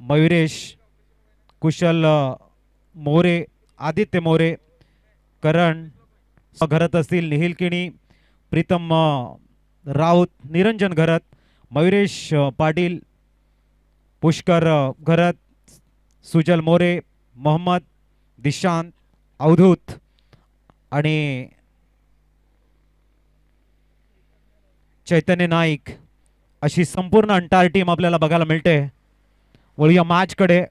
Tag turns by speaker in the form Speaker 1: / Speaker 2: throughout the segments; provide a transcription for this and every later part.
Speaker 1: मयुरेश, कुशल मोरे, आदित्य मोरे, करण घरत असतील, निहिल किणी, प्रीतम राऊत, निरंजन घरत, मयुरेश पाटील, पुष्कर घरत, सुजल मोरे, मोहम्मद, दिशांत, अवधूत आणि चैतन्य नाईक अशी संपूर्ण अंटार टीम आपल्याला बघायला मिळते. वळूया मॅच कडे.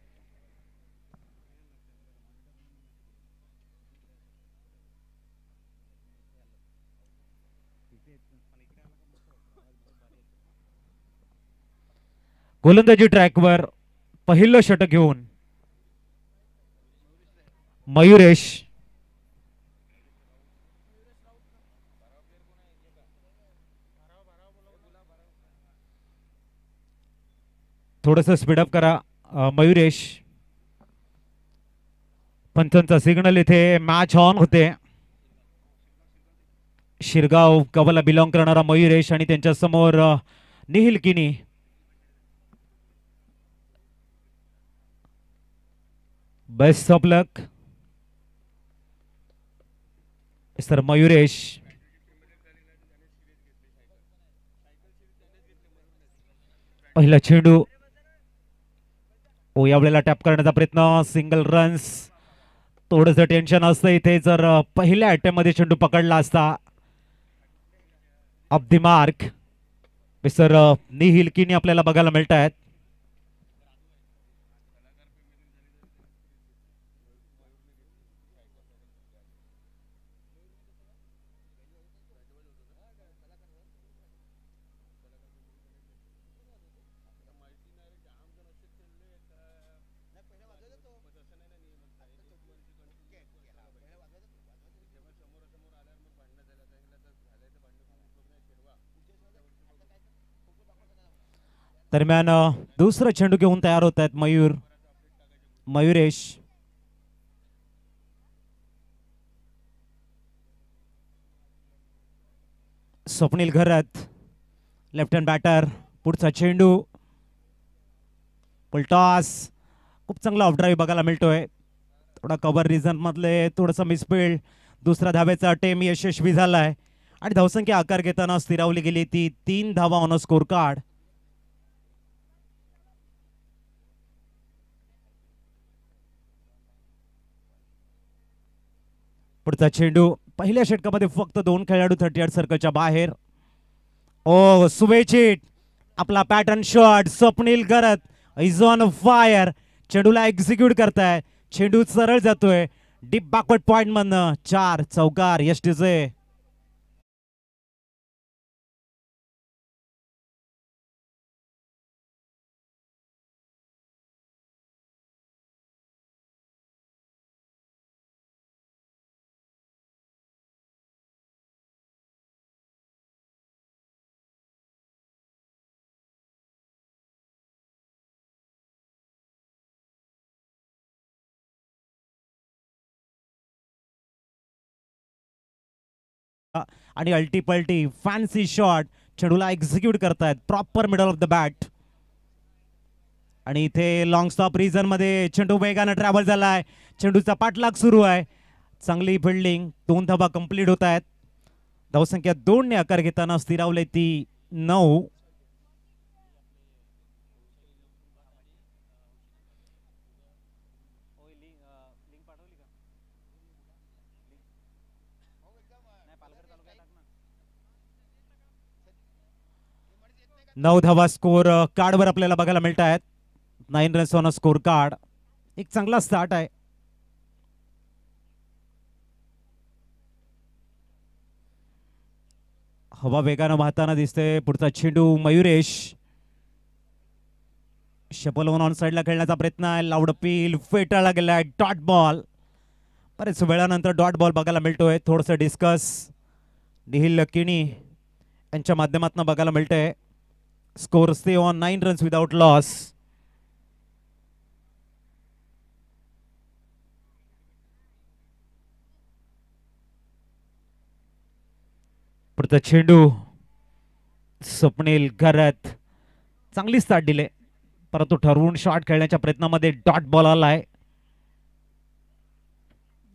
Speaker 1: गोलंदाजी ट्रॅकवर पहिलं षटक घेऊन मयुरेश, थोडस स्पीडअप करा. मयुरेश, पंचांचा सिग्नल इथे मॅच ऑन होते. शिरगाव गावाला बिलॉंग करणारा मयुरेश आणि त्यांच्या समोर निहिल किनी. Best of luck sir. Mayuresh, पहिला चेंडू यावेळेला टॅप करण्याचा प्रयत्न, सिंगल रन्स. थोडंसं टेन्शन असतं इथे जर पहिल्या अटेम्प्ट मध्ये चेंडू पकडला असता. ऑफ द मार्क मिस्टर निहिल किनी आपल्याला बघायला मिळत आहेत. दरम्यान दुसरा चेंडू घेऊन तयार होत आहेत मयुरेश. स्वप्नील घरत, लेफ्ट हँड बॅटर. पुढचा चेंडू, पुलटॉस. खूप चांगला ऑफ ड्राईव्ह बघायला मिळतोय. थोडा कव्हर रिझन मधले थोडंसं मिसफिल्ड. दुसरा धावेचा अटेम यशस्वी झालाय आणि धावसंख्या आकार घेताना स्थिरावली गेली ती 3 धावा ऑन स्कोर कार्ड. पुढचा चेंडू पहिल्या षटकामध्ये फक्त 2 खेळाडू 38 सर्कलच्या बाहेर. ओ सुवेचिट, आपला pattern shot. Swapnil Gharat is on fire. चेंडूला एक्झिक्यूट करताय. चेंडू सरळ जातोय डीप बॅकवर्ड पॉइंट मधनं. 4 चौकार यष्टीचे. आणि अल्टीपल्टी फॅन्सी शॉट. चेंडूला एक्झिक्यूट करतायत proper middle of the bat. आणि इथे लॉंग स्टॉप रिझन मध्ये चेंडू वेगानं ट्रॅव्हल झालाय. चेंडूचा पाठलाग सुरू आहे. चांगली फिल्डिंग. 2 धावा कंप्लीट होत आहेत. धावसंख्या 2 ने आकार घेताना स्थिरावले ती 9. नऊ धावा स्कोर कार्डवर आपल्याला बघायला मिळत आहेत. 9 रन्स ऑन स्कोर कार्ड. एक चांगला स्टार्ट आहे. हवा वेगानं वाहताना दिसते. पुढचा चेंडू मयुरेश. शपल ऑन साइडला खेळण्याचा प्रयत्न आहे. लाऊड अपील फेटाळला गेलाय. Dot ball. बरेच वेळानंतर डॉट बॉल बघायला मिळतोय. थोडंसं डिस्कस निहिल किणी यांच्या माध्यमातून बघायला मिळतंय. Score stay on 9 runs without loss. पुढचा चेंडू स्वप्नील घरत. चांगली स्टार्ट दिले. परंतु ठरवून शॉट खेळण्याच्या प्रयत्नामध्ये डॉट बॉल आलाय.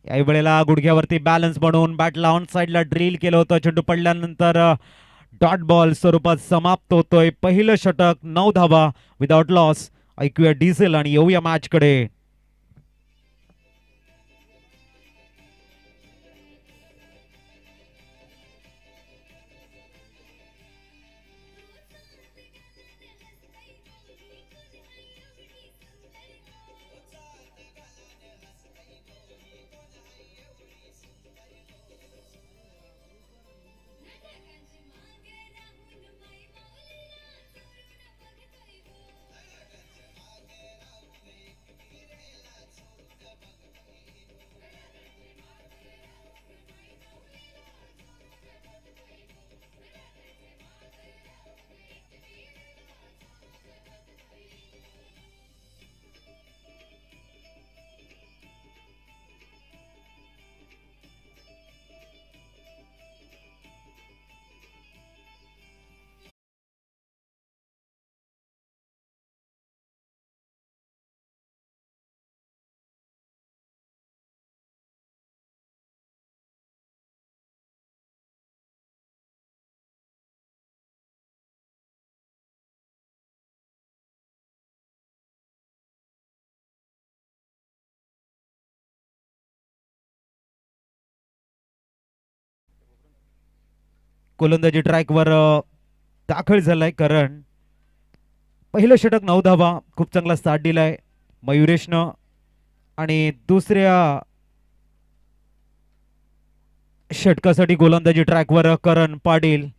Speaker 1: याही वेळेला गुडघ्यावरती बॅलन्स बनवून बॅटला ऑन साइडला ड्रिल केलं होतं. चेंडू पडल्यानंतर डॉट बॉल स्वरूपात समाप्त होतोय. पहिलं षटक 9 धावा विदाउट लॉस. ऐकूया डिझेल आणि येऊया मॅच कडे. गोलंदाजी ट्रॅकवर दाखल झालाय करण. पहिलं षटक 9 धावा. खूप चांगला स्टार्ट दिलाय मयुरेशनं. आणि दुसऱ्या षटकासाठी गोलंदाजी ट्रॅकवर करण पाटील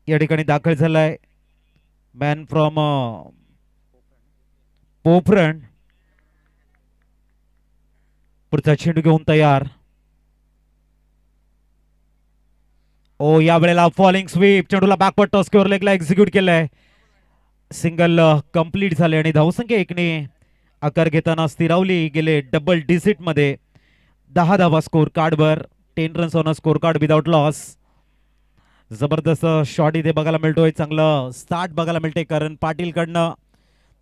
Speaker 1: या ठिकाणी दाखल झालाय. Man from Pofran. पुढचा चेंडू घेऊन तयार. ओ या वेळेला फॉलिंग स्वीप. चेंडूला बॅकवर्ड टॉस स्क्वेअर लेगला एक्झिक्यूट केलंय. सिंगल कंप्लीट झाले आणि धावसंख्या एकने आकार घेताना स्थिरावली गेले डबल डिजिट मध्ये. 10 धावा स्कोर कार्डवर. 10 runs on score card without loss. जबरदस्त शॉट इथे बघायला मिळतोय. चांगलं स्टार्ट बघायला मिळते करण पाटील कडनं.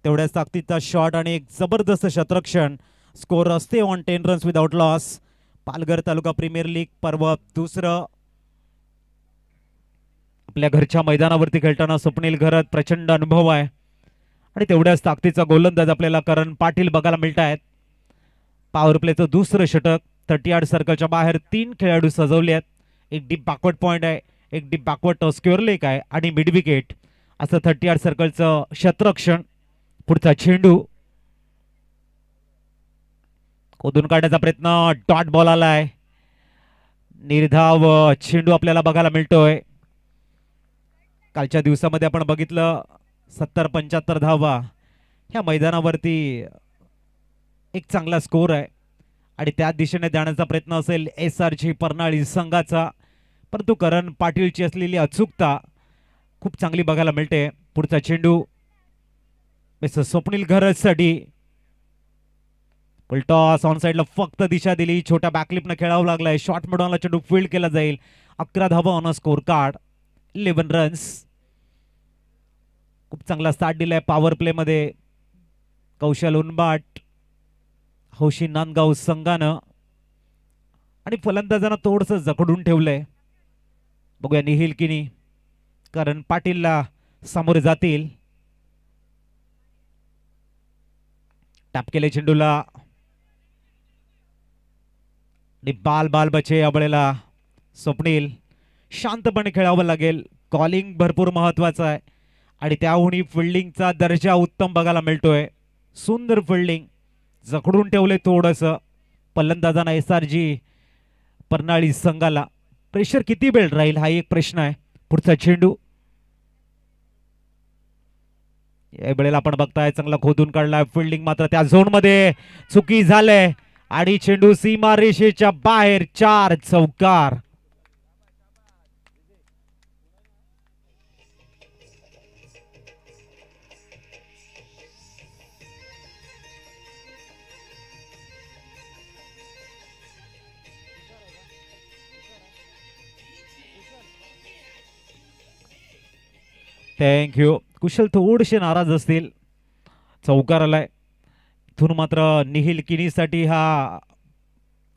Speaker 1: तेवढ्याच ताकदीचा शॉट आणि एक जबरदस्त शतरक्षण. स्कोर असते on 10 runs without loss. Palghar taluka premier league पर्व दुसरं. आपल्या घरच्या मैदानावरती खेळताना स्वप्नील घरत प्रचंड अनुभव आहे आणि तेवढ्याच ताकदीचा गोलंदाज आपल्याला करण पाटील बघायला मिळत आहेत. पॉवर प्लेचं दुसरं षटक. 38 सर्कलच्या बाहेर 3 खेळाडू सजवले आहेत. एक डीप बॅकवर्ड पॉइंट आहे, एक डीप बॅकवर्ड स्क्वेअर लेग आहे आणि मिड विकेट. असं 38 सर्कलचं क्षेत्ररक्षण. पुढचा चेंडू खोदून काढण्याचा प्रयत्न. डॉट बॉल आलाय. निर्धाव चेंडू आपल्याला बघायला मिळतोय. कालच्या दिवसामध्ये आपण बघितलं 70-75 धावा ह्या मैदानावरती एक चांगला स्कोर आहे आणि त्या दिशेने जाण्याचा प्रयत्न असेल SRG परनाळी संघाचा. परंतु करण पाटीलची असलेली अचूकता खूप चांगली बघायला मिळते. पुढचा चेंडू मिस्टर स्वप्नील घरतसाठी. टॉस ऑन साइडला फक्त दिशा दिली. छोट्या बॅकलिपनं खेळावं लागलाय. शॉर्ट मिडॉनला चेंडू फील्ड केला जाईल. 11 धावा ऑन स्कोर कार्ड. 11 रन्स. खूप चांगला स्टार्ट दिलाय पॉवर प्ले मध्ये कौशल उनबाट, हौशी नांदगाव संघानं. आणि फलंदाजांना थोडंसं जखडून ठेवलंय. बघूया निहिल किनी कारण पाटीलला सामोरे जातील. टॅप केले चेंडूला. बाल बाल बचे यावेळेला स्वप्नील. शांतपणे खेळावं लागेल. कॉलिंग भरपूर महत्वाचं आहे आणि त्याहूनही फिल्डिंगचा दर्जा उत्तम बघायला मिळतोय. सुंदर फिल्डिंग. जखडून ठेवले थोडंसं फलंदाजांना SRG परनाळी संघाला. प्रेशर किती वेळ राहील हा एक प्रश्न आहे. पुढचा चेंडू या वेळेला आपण बघताय चांगला खोदून काढलाय. फिल्डिंग मात्र त्या झोन मध्ये चुकी झाले आणि चेंडू सीमा रेषेच्या बाहेर. 4 चौकार. थँक्यू. कुशल थोडेसे नाराज असतील चौकार आलाय. इथून मात्र निहिल किनीसाठी हा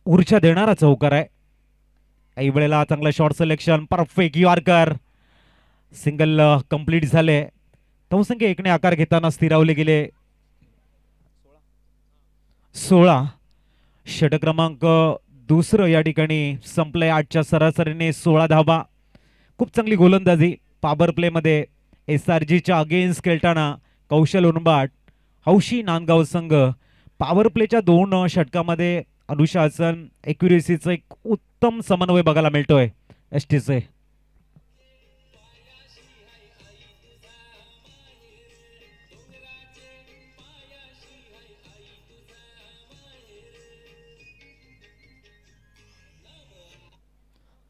Speaker 1: ऊर्जा देणारा चौकार आहे. काही वेळेला चांगलं short selection, perfect yorker, single complete झाले. धावसंख्या एकने आकार घेताना स्थिरावले गेले 16. षटक क्रमांक दुसरं या ठिकाणी संपलंय. 8च्या सरासरीने 16 धावा. खूप चांगली गोलंदाजी पॉवर प्ले मध्ये SRGच्या अगेन्स्ट खेळताना कौशल उनबाट, हौशी नांदगाव संघ पॉवर प्लेच्या 2 षटकामध्ये अनुशासन एक्युरेसीचं एक उत्तम समन्वय बघायला मिळतोय STचे.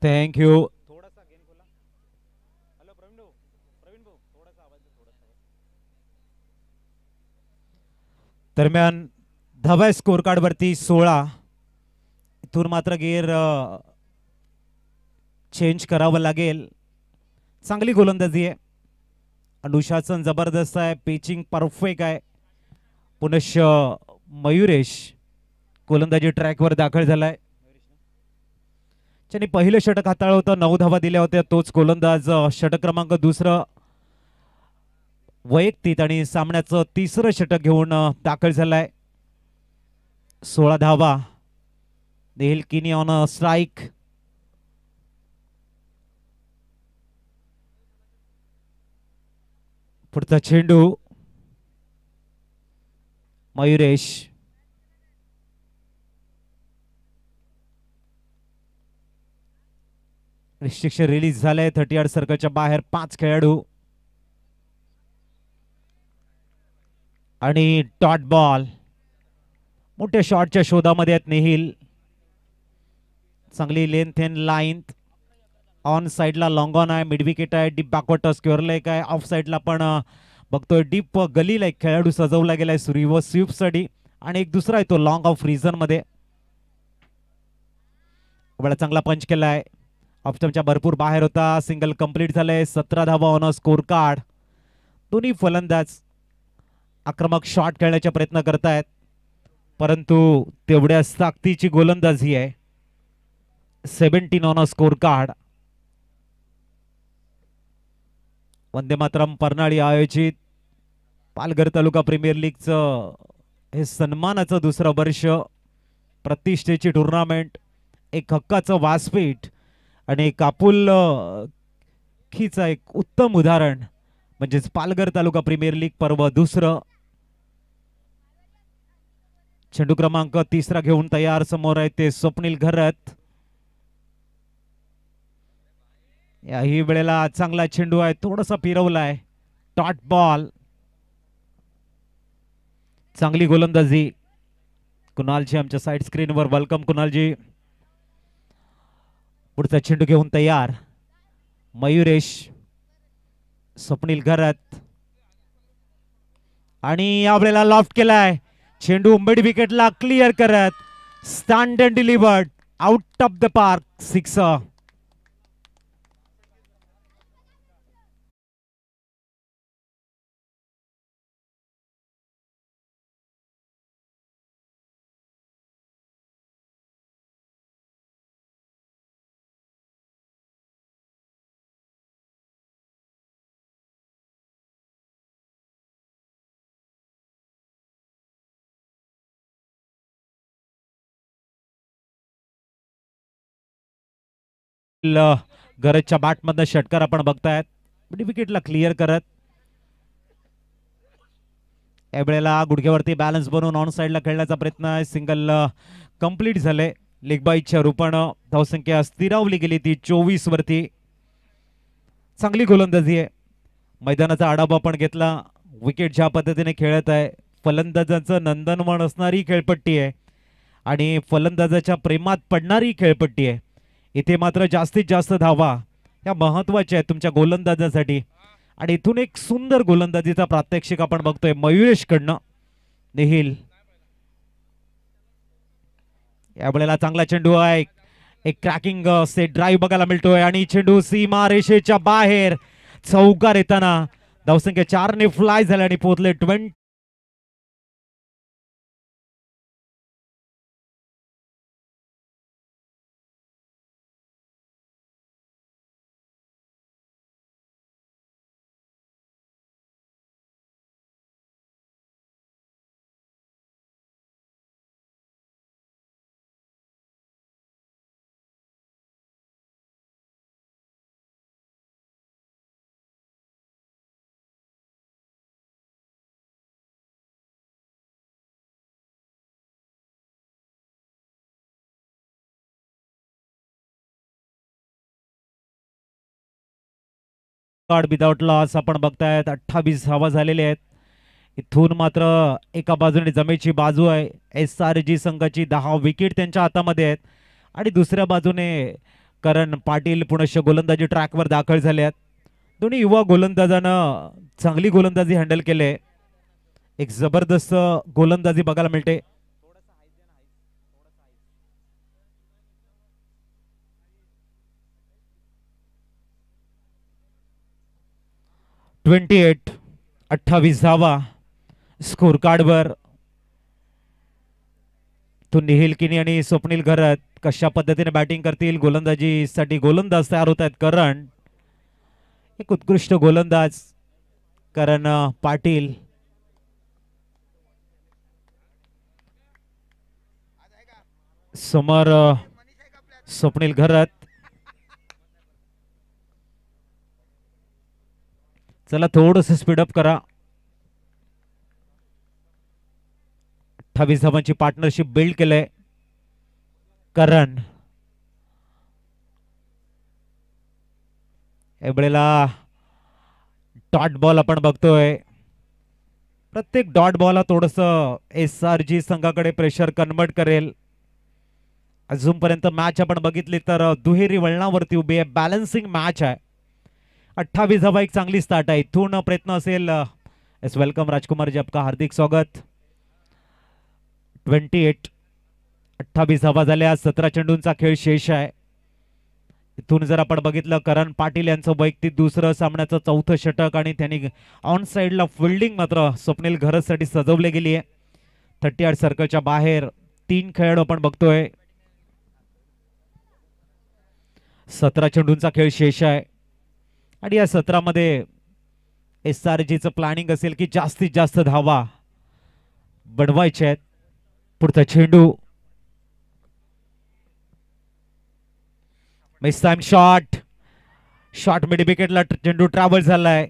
Speaker 1: Thank you. थोडासा गेम खोला. हॅलो प्रवीण भाऊ थोडासा आवाज दे, थोडासा. दरम्यान धावा स्कोर कार्ड वरती 16. इथून मात्र गिअर चेंज करावं लागेल. चांगली गोलंदाजी आहे. अनुशासन जबरदस्त आहे. पिचिंग परफेक्ट आहे. पुनश मयुरेश गोलंदाजी ट्रॅकवर दाखल झालाय. ज्यांनी पहिलं षटक हाताळलं होतं, 9 धावा दिल्या होत्या, तोच गोलंदाज षटक क्रमांक दुसरं वैयक्तिक आणि सामन्याचं तिसरं षटक घेऊन दाखल झालाय. 16 धावा. निहिल किनी ऑन स्ट्राइक. पुढचा चेंडू मयुरेश. रिस्ट्रिक्शन रिलीज झालंय. 38 सर्कलच्या बाहेर 5 खेळाडू आणि डॉट बॉल. मोठ्या शॉटच्या शोधामध्ये आहेत निहिल. चांगली लेंथ एंड लाईन. ऑन साइडला लॉंग ऑन आहे, मिड विकेट आहे, डीप बॅकवर्ड स्क्वेअर लेग आहे. ऑफ साइडला पण बघतोय डीप गलीला एक खेळाडू सजवला गेलाय रिव्हर्स स्वीपसाठी आणि एक दुसरा आहे तो लॉंग ऑफ रिझन मध्ये. बडा चांगला पंच केलाय. ऑप्शनच्या भरपूर बाहेर होता. सिंगल कंप्लीट झालंय. 17 धावा ऑन स्कोर कार्ड. दोन्ही फलंदाज आक्रमक शॉट खेळण्याचा प्रयत्न करतायत, परंतु तेवढ्या ताकदीची गोलंदाजी आहे. 17 on score card. Vande Mataram परनाळी आयोजित पालघर तालुका प्रीमियर लीगचं हे सन्मानाचं दुसरं वर्ष. प्रतिष्ठेची टुर्नामेंट, एक हक्काचं व्यासपीठ आणि एक आपुलकीचं एक उत्तम उदाहरण म्हणजेच पालघर तालुका प्रीमियर लीग पर्व दुसरं. चेंडू क्रमांक 3 घेऊन तयार. समोर आहे ते स्वप्नील घरत. याही वेळेला चांगला चेंडू आहे, थोडासा फिरवलाय. Dot ball. चांगली गोलंदाजी कुणालजी आमच्या साइड स्क्रीनवर. वेलकम कुणालजी. पुढचा चेंडू घेऊन तयार मयुरेश, स्वप्नील घरत आणि यावेळेला लॉफ्ट केलाय. चेंडू मिड विकेटला क्लिअर करत stand and delivered out of the park. 6. गरजच्या बॅट मधनं षटकार आपण बघतायत. मिड विकेटला क्लिअर करत यावेळेला गुडघ्यावरती बॅलन्स बनवून ऑन साइडला खेळण्याचा प्रयत्न आहे. सिंगल कंप्लीट झाले. लेग बाईच्या रूपानं धावसंख्या स्थिरावली गेली ती 24 वरती. चांगली गोलंदाजी आहे. मैदानाचा आढावा पण घेतला. विकेट ज्या पद्धतीने खेळत आहे, फलंदाजांचं नंदनवन असणारी खेळपट्टी आहे आणि फलंदाजाच्या प्रेमात पडणारी खेळपट्टी आहे. इथे मात्र जास्तीत जास्त धावा या महत्वाच्या आहेत तुमच्या गोलंदाजासाठी आणि इथून एक सुंदर गोलंदाजीचा प्रात्यक्षिक आपण बघतोय मयुरेश कडनं. निहिल यावेळेला चांगला चेंडू आहे. एक क्रॅकिंग सेट ड्राईव्ह बघायला मिळतोय आणि चेंडू सीमा रेषेच्या बाहेर. चौकार येताना धावसंख्या 4 ने फ्लाय झाला आणि पोहोचले 20. कार्ड विदाउट लॉस आपण बघतायत 28 धावा झालेले आहेत. इथून मात्र एका बाजूने जमेची बाजू आहे. SRG संघाची 10 विकेट त्यांच्या हातामध्ये आहेत आणि दुसऱ्या बाजूने करण पाटील पुनश्च गोलंदाजी ट्रॅकवर दाखल झाले आहेत. दोन्ही युवा गोलंदाजानं चांगली गोलंदाजी हँडल केले. एक जबरदस्त गोलंदाजी बघायला मिळते. ट्वेंटी 28 धावा स्कोर कार्डवर. तो निहिल किनी आणि स्वप्नील घरत कशा पद्धतीने बॅटिंग करतील. गोलंदाजीसाठी गोलंदाज तयार होत आहेत. करण एक उत्कृष्ट गोलंदाज करण पाटील. समोर स्वप्नील घरत. चला थोडस स्पीडअप करा. 28 धावांची पार्टनरशिप बिल्ड केलंय करण. एवढेला डॉट बॉल आपण बघतोय. प्रत्येक डॉट बॉल थोडस SRG संघाकडे प्रेशर कन्वर्ट करेल. अजूनपर्यंत मॅच आपण बघितली तर दुहेरी वळणावरती उभी आहे. बॅलन्सिंग मॅच आहे. 28 धावा एक चांगली स्टार्ट आहे. इथून प्रयत्न असेल. एस वेलकम राजकुमार जी, आपका हार्दिक स्वागत. 28 धावा झाल्या. 17 चेंडूंचा खेळ शेष आहे. इथून जर आपण बघितलं करण पाटील यांचं वैयक्तिक दुसरं सामन्याचं चौथं षटक आणि त्यांनी ऑन साइडला फिल्डिंग मात्र स्वप्नील घरतसाठी सजवली गेली आहे. 38 सर्कलच्या बाहेर 3 खेळाडू आपण बघतोय. 17 चेंडूंचा खेळ शेष आहे आणि या 17 मध्ये SRGचं प्लॅनिंग असेल की जास्तीत जास्त धावा बनवायचे आहेत. पुढचा चेंडू मिस टाइम शॉट मिड विकेटला चेंडू ट्रॅव्हल झालाय.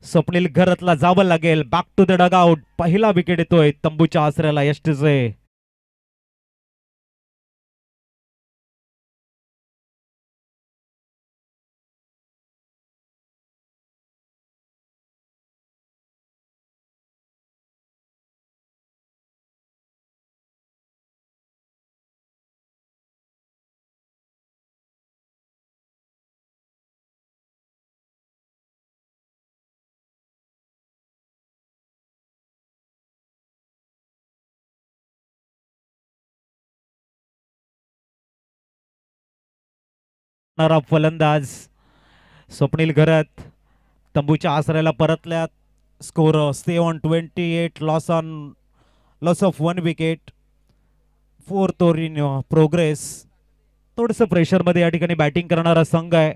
Speaker 1: स्वप्नील घरतला जावं लागेल. Back to the dugout. पहिला विकेट येतोय तंबूच्या आसऱ्याला यष्टीचे. फलंदाज स्वप्नील घरत तंबूच्या आसऱ्याला परतल्यात. Score stay on 28. Loss of 1 wicket. 4th over in progress. थोडंसं प्रेशरमध्ये या ठिकाणी बॅटिंग करणारा संघ आहे.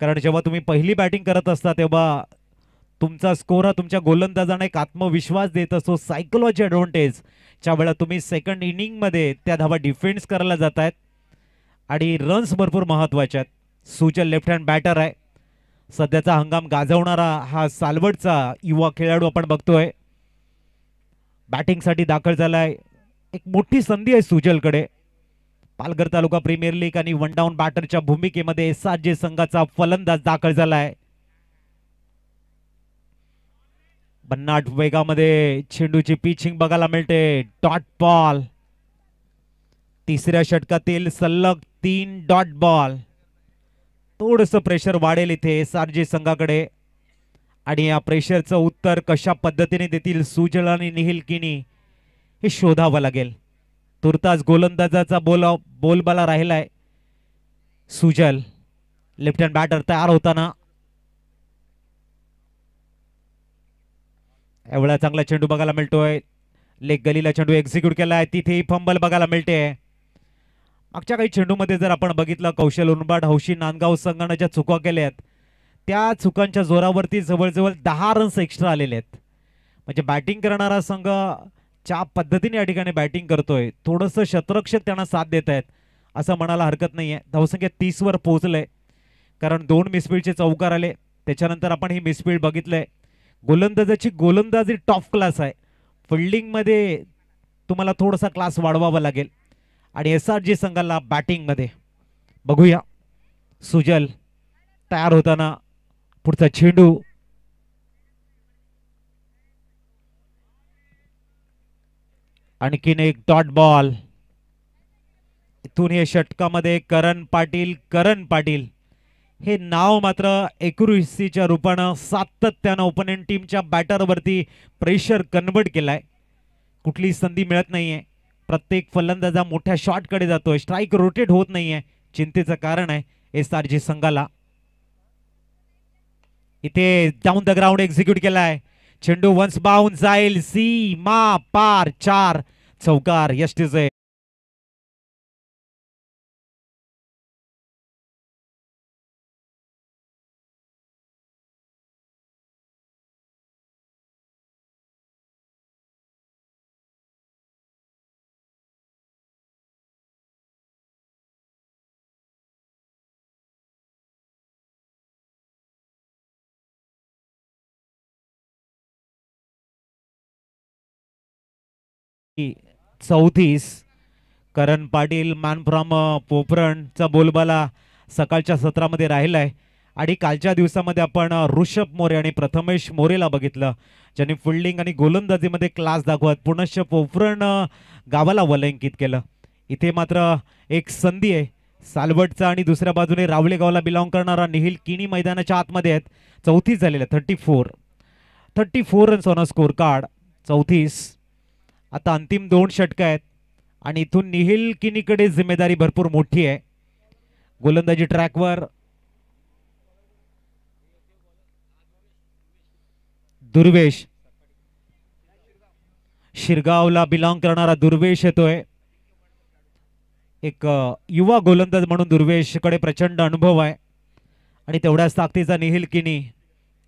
Speaker 1: कारण जेव्हा तुम्ही पहिली बॅटिंग करत असता तेव्हा तुमचा स्कोर हा तुमच्या गोलंदाजाने एक आत्मविश्वास देत असतो. सायकोलॉजी ॲडव्हान्टेज च्या वेळा तुम्ही सेकंड इनिंगमध्ये त्या धावा डिफेन्स करायला जात आहेत आणि रन्स भरपूर महत्वाचे आहेत. सुजल लेफ्ट हँड बॅटर आहे. सध्याचा हंगाम गाजवणारा हा सालवडचा युवा खेळाडू आपण बघतोय. बॅटिंगसाठी दाखल झालाय. एक मोठी संधी आहे सुजलकडे. पालघर तालुका प्रीमियर लीग आणि 1 डाऊन बॅटरच्या भूमिकेमध्ये SRG संघाचा फलंदाज दाखल झालाय. भन्नाट वेगामध्ये चेंडूची पिचिंग बघायला मिळते. Dot ball. तिसऱ्या षटकातील सलग 3 डॉट बॉल. थोडंसं प्रेशर वाढेल इथे SRG संघाकडे आणि या प्रेशरचं उत्तर कशा पद्धतीने देतील सुजल आणि निहिल किनी हे शोधावं लागेल. तुर्तास गोलंदाजाचा बोलबाला राहिलाय. सुजल लेफ्ट हँड बॅटर तयार होताना. एवढा चांगला चेंडू बघायला मिळतोय. लेग गलीला चेंडू एक्झिक्यूट केलाय. तिथे फंबल बघायला मिळते. मागच्या काही चेंडूमध्ये जर आपण बघितलं कौशल उनबाड हौशी नांदगाव संघाने ज्या चुका केल्या आहेत त्या चुकांच्या जोरावरती जवळजवळ 10 रन्स एक्स्ट्रा आलेले आहेत. म्हणजे बॅटिंग करणारा संघ ज्या पद्धतीने या ठिकाणी बॅटिंग करतोय थोडंसं शतरक्षक त्यांना साथ देत आहेत असं म्हणायला हरकत नाहीये. धावसंख्या 30 वर पोहोचले कारण 2 मिसफील्डचे चौकार आले. त्याच्यानंतर आपण ही मिसफील्ड बघितलंय. गोलंदाजाची गोलंदाजी टॉप क्लास आहे. फिल्डिंगमध्ये तुम्हाला थोडासा क्लास वाढवावा लागेल आणि SRG संघाला बॅटिंगमध्ये बघूया. सुजल तयार होताना पुढचा चेंडू आणखीन एक डॉट बॉल. इथून हे षटकामध्ये करण पाटील हे नाव मात्र एक्युरेसीच्या रूपानं सातत्यानं ओपोनेंट टीमच्या बॅटरवरती प्रेशर कन्वर्ट केलाय. कुठली संधी मिळत नाहीये. प्रत्येक फलंदाजा मोठ्या शॉटकडे जातोय. स्ट्राईक रोटेट होत नाहीये. चिंतेचं कारण आहे SRG संघाला. इथे डाऊन द ग्राउंड एक्झिक्यूट केलाय. चेंडू वन्स बाउंस जाईल सीमा पार. 4 चौकार यष्टीचे. चौतीस. करण पाटील मॅन फ्रॉम पोपरणचा बोलबाला सकाळच्या सत्रामध्ये राहिलाय. आणि कालच्या दिवसामध्ये आपण ऋषभ मोरे आणि प्रथमेश मोरेला बघितलं, ज्यांनी फिल्डिंग आणि गोलंदाजीमध्ये क्लास दाखवत पुनश्च पोपरण गावाला वलंकित केलं. इथे मात्र एक संधी आहे सालवटचा आणि दुसऱ्या बाजूने रावळे गावाला बिलॉंग करणारा निहिल किनी मैदानाच्या आतमध्ये आहेत. 34 झालेलं 34 runs on a score card. 34. आता अंतिम 2 षटक आहेत आणि इथून निहिल किनीकडे जिम्मेदारी भरपूर मोठी आहे. गोलंदाजी ट्रॅकवर दुर्वेश, शिरगावला बिलॉंग करणारा दुर्वेश येतोय. एक युवा गोलंदाज म्हणून दुर्वेशकडे प्रचंड अनुभव आहे आणि तेवढ्याच ताकदीचा निहिल किनी.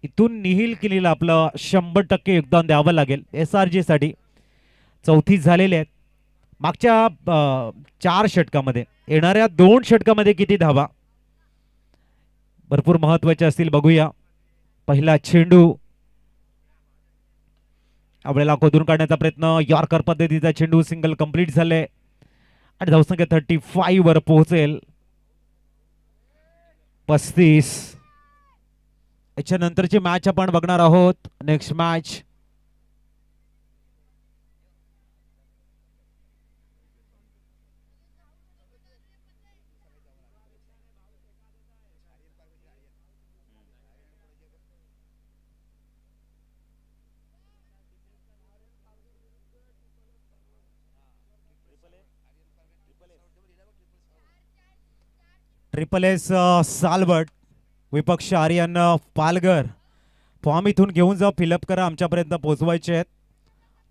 Speaker 1: इथून निहिल किनीला आपलं 100% योगदान द्यावं लागेल SRG साठी. 34 झालेले आहेत. मागच्या 4 षटकामध्ये, येणाऱ्या 2 षटकामध्ये किती धावा भरपूर महत्वाचे असतील बघूया. पहिला चेंडू आपल्याला खोदून काढण्याचा प्रयत्न. यॉर्कर पद्धतीचा चेंडू सिंगल कंप्लीट झाले आणि धावसंख्या 35 वर पोहोचेल. 35. याच्यानंतरची मॅच आपण बघणार आहोत. नेक्स्ट मॅच SSS सालवट विपक्ष आर्यन पालघर. फॉर्म इथून घेऊन जा, फिलअप करा, आमच्यापर्यंत पोहोचवायचे आहेत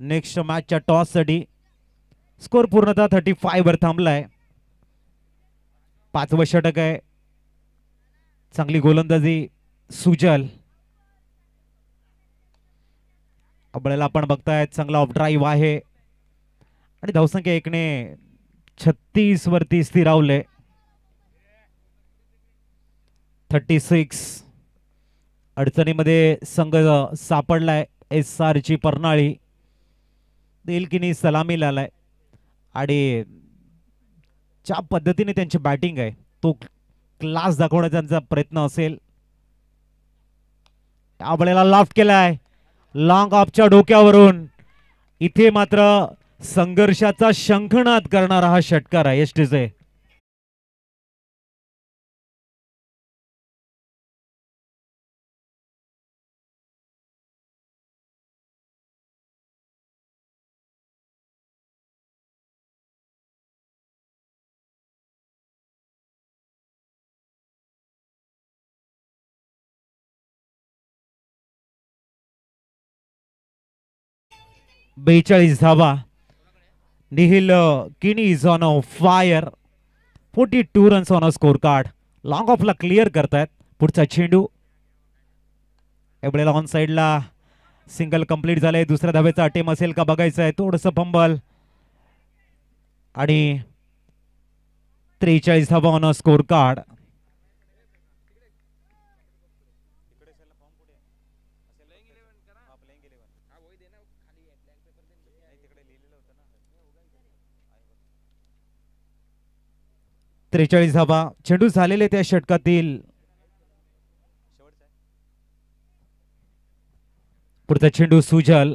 Speaker 1: नेक्स्ट मॅचच्या टॉससाठी. स्कोर पूर्णतः 35 वर थांबलाय. 5वं षटक आहे. चांगली गोलंदाजी सुजल. आपल्याला आपण बघतायत चांगला ऑफ ड्राईव्ह आहे आणि धावसंख्या 1ने 36 वरती स्थिरावले. 36. अडचणीमध्ये संघ सापडलाय SRG परनाळी. निलकिनी सलामीला आलाय आणि ज्या पद्धतीने त्यांची बॅटिंग आहे तो क्लास दाखवण्याचा त्यांचा प्रयत्न असेल. आपल्याला लॉफ्ट केलाय लॉंग ऑफच्या डोक्यावरून. इथे मात्र संघर्षाचा शंखनाद करणारा हा षटकार आहे STJ. बेचाळीस धावा. Nihil Kini is on a fire. 42 runs on a scorecard. Long ऑफला क्लिअर करतायत. पुढचा चेंडू एवढेला ऑन साइडला सिंगल कंप्लीट झालंय. दुसऱ्या धावेचा अटेम असेल का बघायचं आहे. थोडंसं फंबल आणि 43 धावा ऑन अ स्कोर कार्ड. त्रेचाळीस धावा चेंडू झालेले त्या षटकातील पुढचा चेंडू सुजल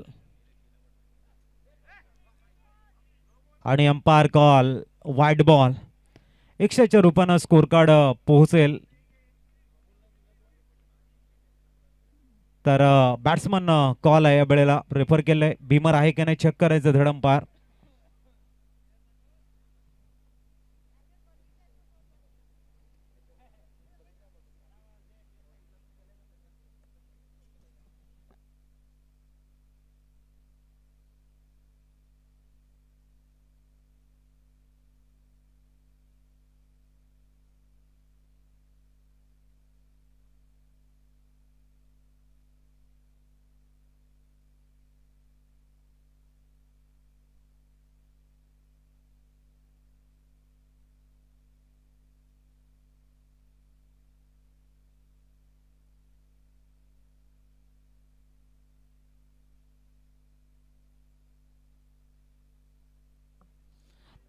Speaker 1: आणि अंपायर कॉल वाईट बॉल. 100च्या रूपानं स्कोर कार्ड पोहोचेल. तर बॅट्समन कॉल आहे या वेळेला रेफर केलंय. भीमर आहे की नाही चेक करायचं धड अंपायर.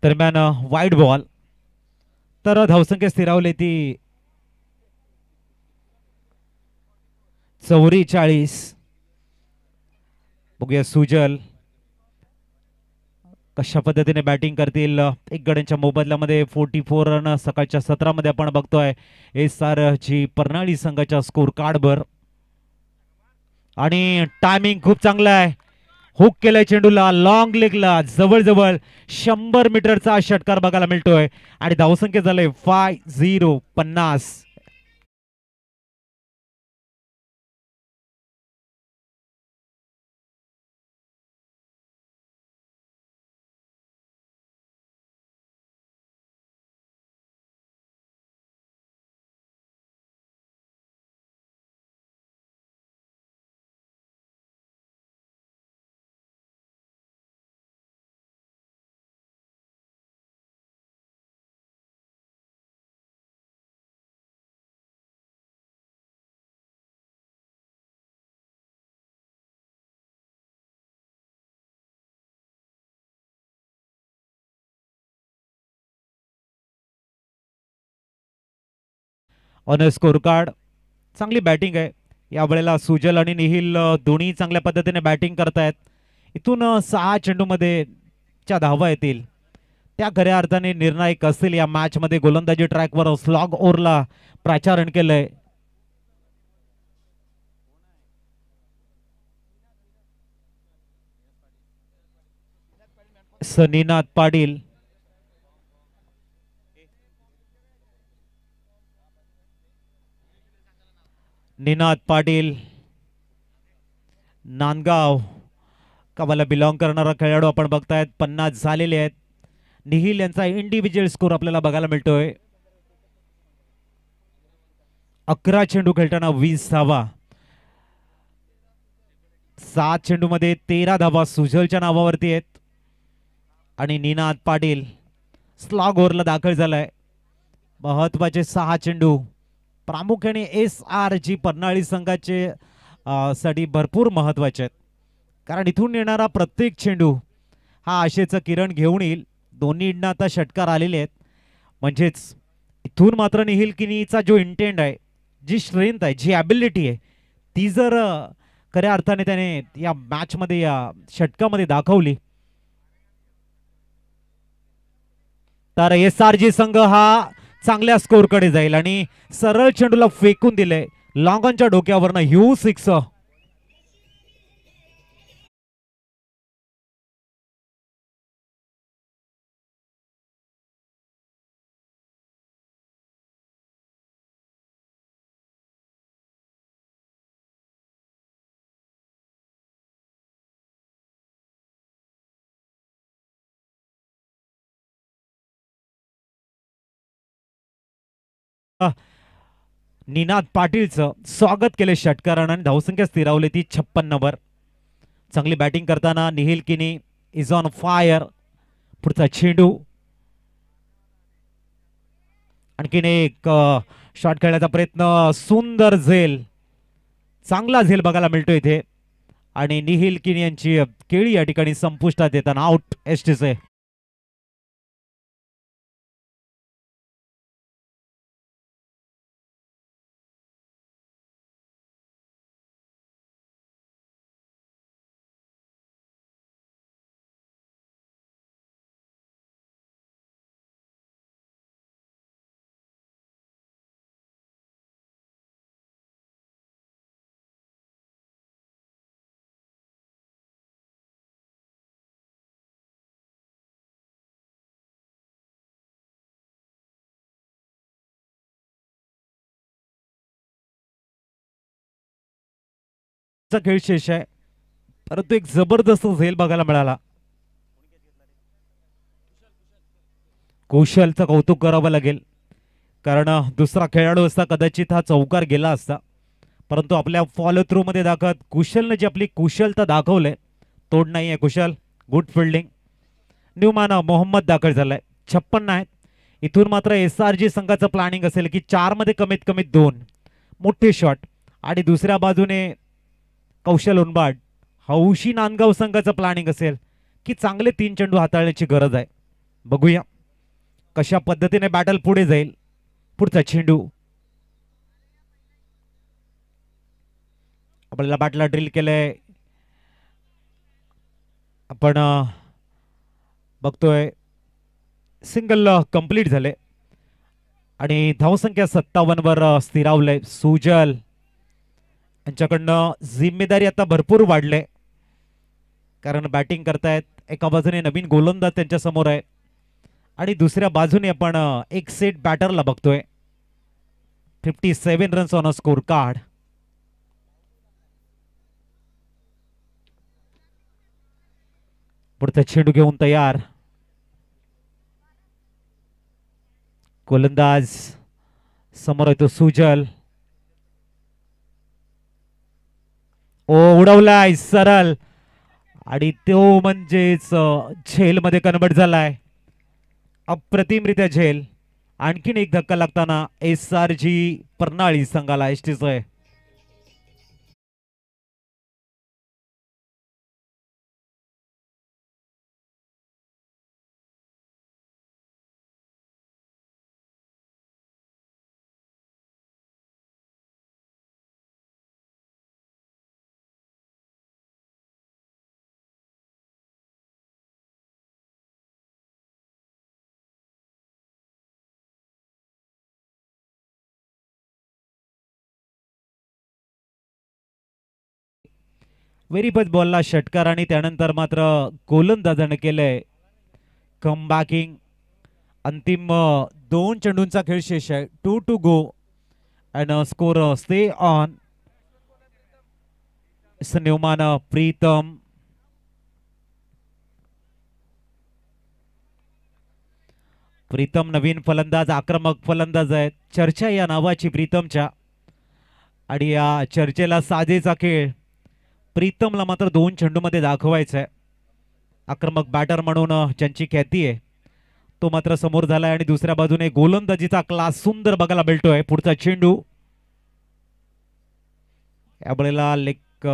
Speaker 1: दरम्यान वाईट बॉल. तर धावसंख्या स्थिरावली ती 44. बघूया सुजल कशा पद्धतीने बॅटिंग करतील. एक गड्यांच्या मोबदल्यामध्ये 44 रन सकाळच्या सत्रामध्ये आपण बघतोय SR ची परनाळी संघाच्या स्कोर कार्डवर. आणि टायमिंग खूप चांगला आहे. हुक केलाय चेंडूला लॉंग लेगला जवळजवळ 100 मीटरचा षटकार बघायला मिळतोय आणि धावसंख्या झालंय 50. ऑन स्कोर कार्ड चांगली बॅटिंग आहे या वेळेला. सुजल आणि निहिल दोन्ही चांगल्या पद्धतीने बॅटिंग करतायत. इथून 6 चेंडूमध्ये च्या धावा येतील त्या खऱ्या अर्थाने निर्णायक असतील या मॅच मध्ये. गोलंदाजी ट्रॅकवर स्लॉग ओव्हरला प्राचारण केलंय. सनीनाथ पाटील निनाद पाटील नांदगाव गावाला बिलॉंग करणारा खेळाडू आपण बघतायत. 50 झालेले आहेत. निहिल यांचा इंडिव्हिज्युअल स्कोर आपल्याला बघायला मिळतोय. 11 चेंडू खेळताना 20 धावा. 7 चेंडू मध्ये 13 धावा सुजलच्या नावावरती आहेत. आणि निनाद पाटील स्लॉग ओव्हरला दाखल झालाय. महत्वाचे 6 चेंडू प्रामुख्याने SR जी परनाळी संघाचे साठी भरपूर महत्वाचे आहेत. कारण इथून येणारा प्रत्येक चेंडू हा आशेचं किरण घेऊन येईल. दोन्हींना आता षटकार आलेले आहेत. म्हणजेच इथून मात्र निहिल किनीचा जो इंटेंट आहे, जी स्ट्रेंथ आहे, जी ॲबिलिटी आहे, ती जर खऱ्या अर्थाने त्याने या मॅचमध्ये या षटकामध्ये दाखवली तर SRG संघ हा चांगल्या स्कोरकडे जाईल. आणि सरळ चेंडूला फेकून दिले लॉंगॉनच्या डोक्यावरनं ह्यू 6. निनाद पाटीलचं स्वागत केले षटकारानं आणि धावसंख्या स्थिरावली ती 56 वर. चांगली बॅटिंग करताना निहिल किनी इज ऑन फायर. पुढचा चेंडू आणखीन एक शॉट खेळण्याचा प्रयत्न. सुंदर झेल चांगला झेल बघायला मिळतो इथे. आणि निहिल किनी यांची केळी या ठिकाणी संपुष्टात येताना आउट STC. चा खेळ शेष आहे, परंतु एक जबरदस्त झेल बघायला मिळाला. कौशलचं कौतुक करावं लागेल, कारण दुसरा खेळाडू असता कदाचित हा चौकार गेला असता, परंतु आपल्या फॉलो थ्रू मध्ये दाखवत कुशलने जी आपली कुशलता दाखवले, तोड नाही आहे Kushal. Good fielding. New man Mohammad दाखल झालाय. 56 आहेत. इथून मात्र SRG संघाचं प्लॅनिंग असेल की 4 मध्ये कमीत कमी 2 मोठे शॉट, आणि दुसऱ्या बाजूने कौशल उनबाड हौशी नांदगाव संघाचं प्लॅनिंग असेल की चांगले 3 चेंडू हाताळण्याची गरज आहे. बघूया कशा पद्धतीने बॅटल पुढे जाईल. पुढचा चेंडू आपल्याला बॅटला ड्रिल केलंय. आपण बघतोय सिंगल कंप्लीट झाले आणि धावसंख्या 57 वर स्थिरावलंय. सुजल यांच्याकडनं जिम्मेदारी आता भरपूर वाढले, कारण बॅटिंग करतायत. एका बाजूने नवीन गोलंदाज त्यांच्या समोर आहे आणि दुसऱ्या बाजूने आपण एक सेट बॅटरला बघतोय. 57 runs on a score card. पुढचा चेंडू घेऊन तयार. गोलंदाज समोर येतो सुजल. ओ उडवलाय सरळ, आणि तो म्हणजेच झेल मध्ये कन्वर्ट झालाय. अप्रतिमरित्या झेल. आणखीन एक धक्का लागताना SRG परनाळी संघाला एसटीचं. वेरीबत बॉलला षटकार आणि त्यानंतर मात्र गोलंदाजाने केलंय कमबॅकिंग. अंतिम 2 चेंडूंचा खेळ शेष आहे. 2 to go and score stay on. New man Pritam. Pritam नवीन फलंदाज, आक्रमक फलंदाज आहेत. चर्चा या नावाची प्रीतमच्या, आणि या चर्चेला साजेचा खेळ प्रीतमला मात्र 2 चेंडूमध्ये दाखवायचा आहे. आक्रमक बॅटर म्हणून ज्यांची ख्याती आहे तो मात्र समोर झालाय, आणि दुसऱ्या बाजूने गोलंदाजीचा क्लास सुंदर बघायला मिळतोय. पुढचा चेंडू यावेळेला लेग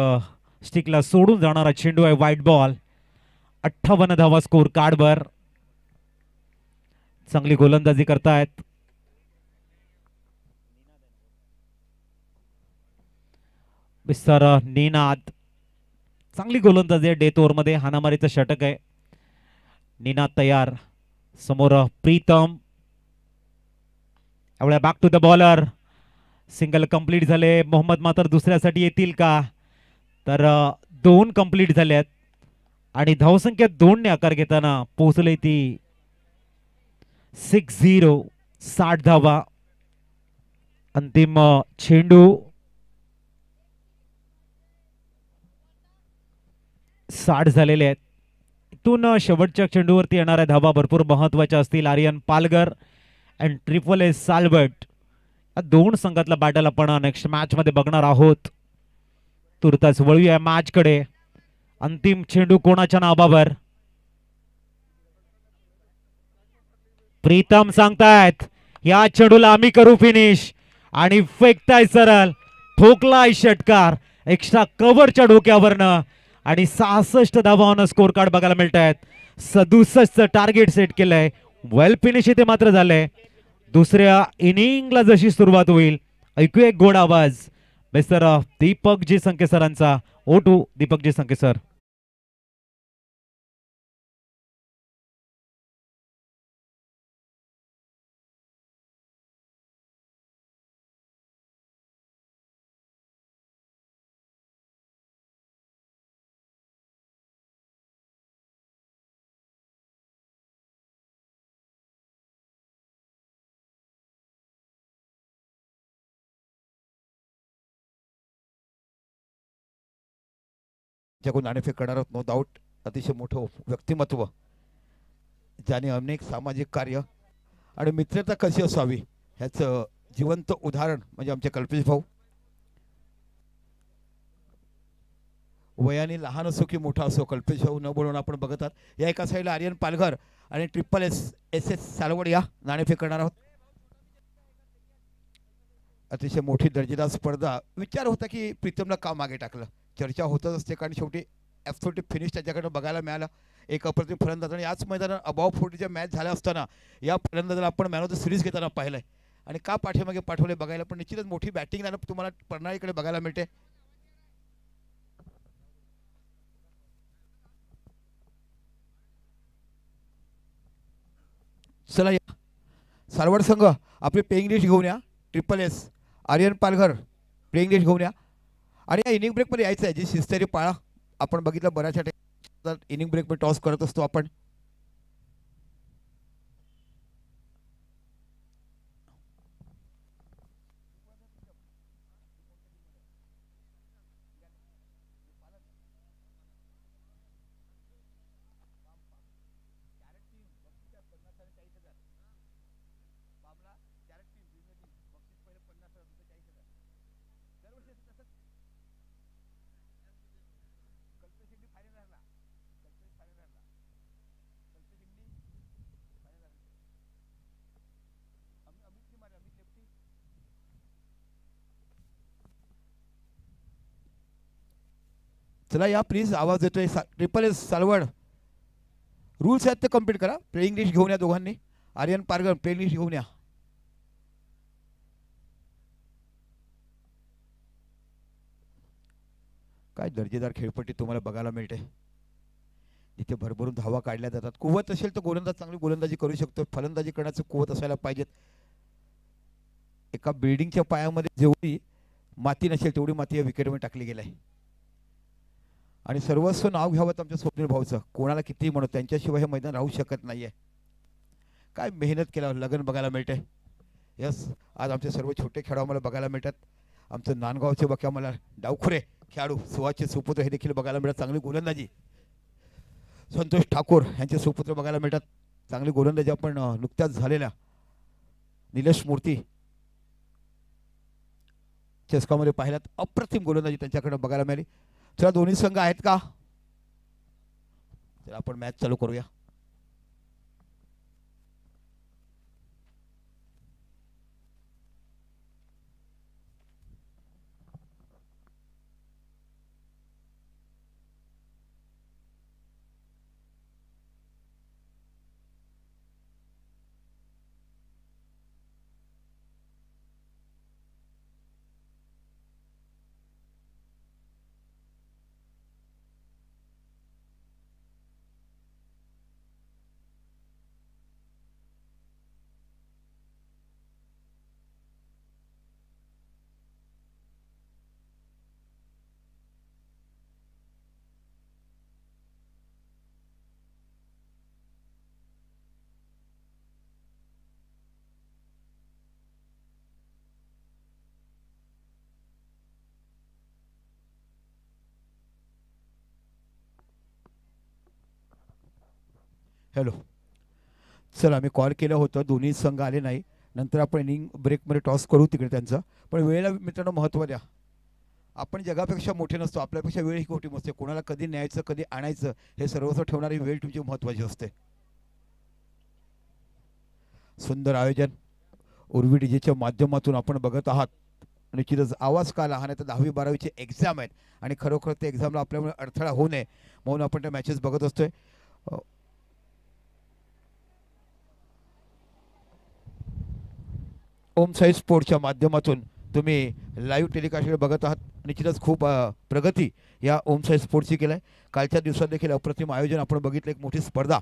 Speaker 1: स्टिकला सोडून जाणारा चेंडू आहे. White ball. 58 धावा स्कोर कार्डवर. चांगली गोलंदाजी करतायत. मिस्टर निनाद. चांगली गोलंदाजी आहे. डेथ ओव्हर मध्ये हाणामारीचं षटक आहे. निनाद तयार. समोर प्रीतम. यावेळेला back to the bowler. Single complete झाले. मोहम्मद मात्र दुसऱ्यासाठी येतील का, तर 2 कंप्लीट झाल्यात आणि धावसंख्या 2 ने आकार घेताना पोहोचले ती 6-0. 60 धावा. अंतिम चेंडू 60 झालेले आहेत. इथून शेवटच्या चेंडूवरती येणाऱ्या धावा भरपूर महत्वाच्या असतील. Aryan Palghar and triple S साल्बर्ट या 2 संघातला बॅटल आपण नेक्स्ट मॅच मध्ये बघणार आहोत. तुर्तास वळूया मॅच कडे. अंतिम चेंडू कोणाच्या नावावर. प्रीतम सांगतायत या चेंडूला आम्ही करू फिनिश, आणि फेकताय सरळ. ठोकलाय षटकार एक्स्ट्रा कव्हरच्या डोक्यावरनं, आणि 66 धावा ऑन स्कोर कार्ड बघायला मिळत आहेत. 67 टार्गेट सेट केलंय. वेल फिनिश इथे मात्र झालंय. दुसऱ्या इनिंगला जशी सुरुवात होईल, ऐकू एक गोड आवाज मिस्टर दीपकजी संके सरांचा. O2 Deepakji संके sir.
Speaker 2: ज्याकडून नाणेफेक करणार आहोत नो डाऊट अतिशय मोठं व्यक्तिमत्व ज्याने अनेक सामाजिक कार्य आणि मित्रता कशी असावी ह्याचं जिवंत उदाहरण म्हणजे आमचे कल्पेश भाऊ. वयाने लहान असो की मोठा असो कल्पेश भाऊ न बोलवून आपण बघत आहात. या एका साईडला आर्यन पालघर आणि ट्रिपल एस सालवड या नाणेफेक करणार आहोत. अतिशय मोठी दर्जेदार स्पर्धा. विचार होता की प्रीतमला का मागे टाकलं, चर्चा होतच असते कारण शेवटी ॲब्सोल्युटली फिनिश त्याच्याकडनं बघायला मिळालं. एक अप्रतिम फलंदाज आणि याच मैदानात अबाव 40च्या मॅच झाल्या असताना या फलंदाजाला आपण मॅन ऑफ द सिरीज घेताना पाहिलंय आणि का पाठीमागे पाठवले बघायला. पण निश्चितच मोठी बॅटिंग तुम्हाला प्रणालीकडे बघायला मिळते. चला या सारवड संघ आपले प्लेइंग लिस्ट घेऊन या. Triple S Aryan Palghar playing list घेऊन या आणि या इनिंग ब्रेकमध्ये यायचं आहे. जी शिस्तेरी पाळा आपण बघितलं बऱ्याचशा इनिंग ब्रेकमध्ये टॉस करत असतो आपण. चला या प्लीज आवाज येतोय. ट्रिपल एस सालवड रूल्स आहेत ते कम्प्लीट करा. प्लेइंग लिस्ट घेऊन या दोघांनी. आर्यन पालघर प्लेइंग लिस्ट घेऊन या. काय दर्जेदार खेळपट्टी तुम्हाला बघायला मिळते जिथे भरभरून धावा काढल्या जातात. कुवत असेल तर गोलंदाज चांगली गोलंदाजी करू शकतो. फलंदाजी करण्याचं कुवत असायला पाहिजेत. एका बिल्डिंगच्या पायामध्ये जेवढी माती नसेल तेवढी माती या विकेटमध्ये टाकली गेली आणि सर्वस्व नाव घ्यावं आमच्या स्वप्नील भाऊचं. कोणाला कितीही म्हणत त्यांच्याशिवाय हे मैदान राहू शकत नाहीये. काय मेहनत केल्यावर लगन बघायला मिळते. यस आज आमचे सर्व छोटे खेळाडू आम्हाला बघायला मिळतात. आमचं नांदगावचे बघा आम्हाला डावखुरे खेळाडू सुहासचे सुपुत्र हे देखील बघायला मिळतात. चांगली गोलंदाजी संतोष ठाकूर यांचे सुपुत्र बघायला मिळतात. चांगली गोलंदाजी आपण नुकत्याच झालेल्या निलेश मूर्ती चषकामध्ये पाहिल्यात. अप्रतिम गोलंदाजी त्यांच्याकडे बघायला मिळाली. चला दोन्ही संघ आहेत का, चला आपण मॅच चालू करूया. हॅलो, चला मी कॉल केलं होतं, दोन्ही संघ आले नाही. नंतर आपण इनिंग ब्रेकमध्ये टॉस करू तिकडे त्यांचं. पण वेळेला मित्रांनो महत्त्व द्या. आपण जगापेक्षा मोठे नसतो, आपल्यापेक्षा वेळ ही मोठी असते. कोणाला कधी न्यायचं कधी आणायचं हे सर्वस्व ठेवणारी वेळ तुमची महत्त्वाची असते. सुंदर आयोजन उर्वी डीजेच्या माध्यमातून आपण बघत आहात. निश्चितच आवाज का लहान आहे तर 10वी 12वीचे एक्झाम आहेत आणि खरोखर ते एक्झामला आपल्यामुळे अडथळा होऊ नये म्हणून आपण त्या मॅचेस बघत असतोय. ओम साई स्पोर्ट्सच्या माध्यमातून तुम्ही लाईव्ह टेलिकास्ट बघत आहात. निश्चितच खूप प्रगती या ओम साई स्पोर्ट्सची केलं आहे. कालच्या दिवसात देखील अप्रतिम आयोजन आपण बघितलं. एक मोठी स्पर्धा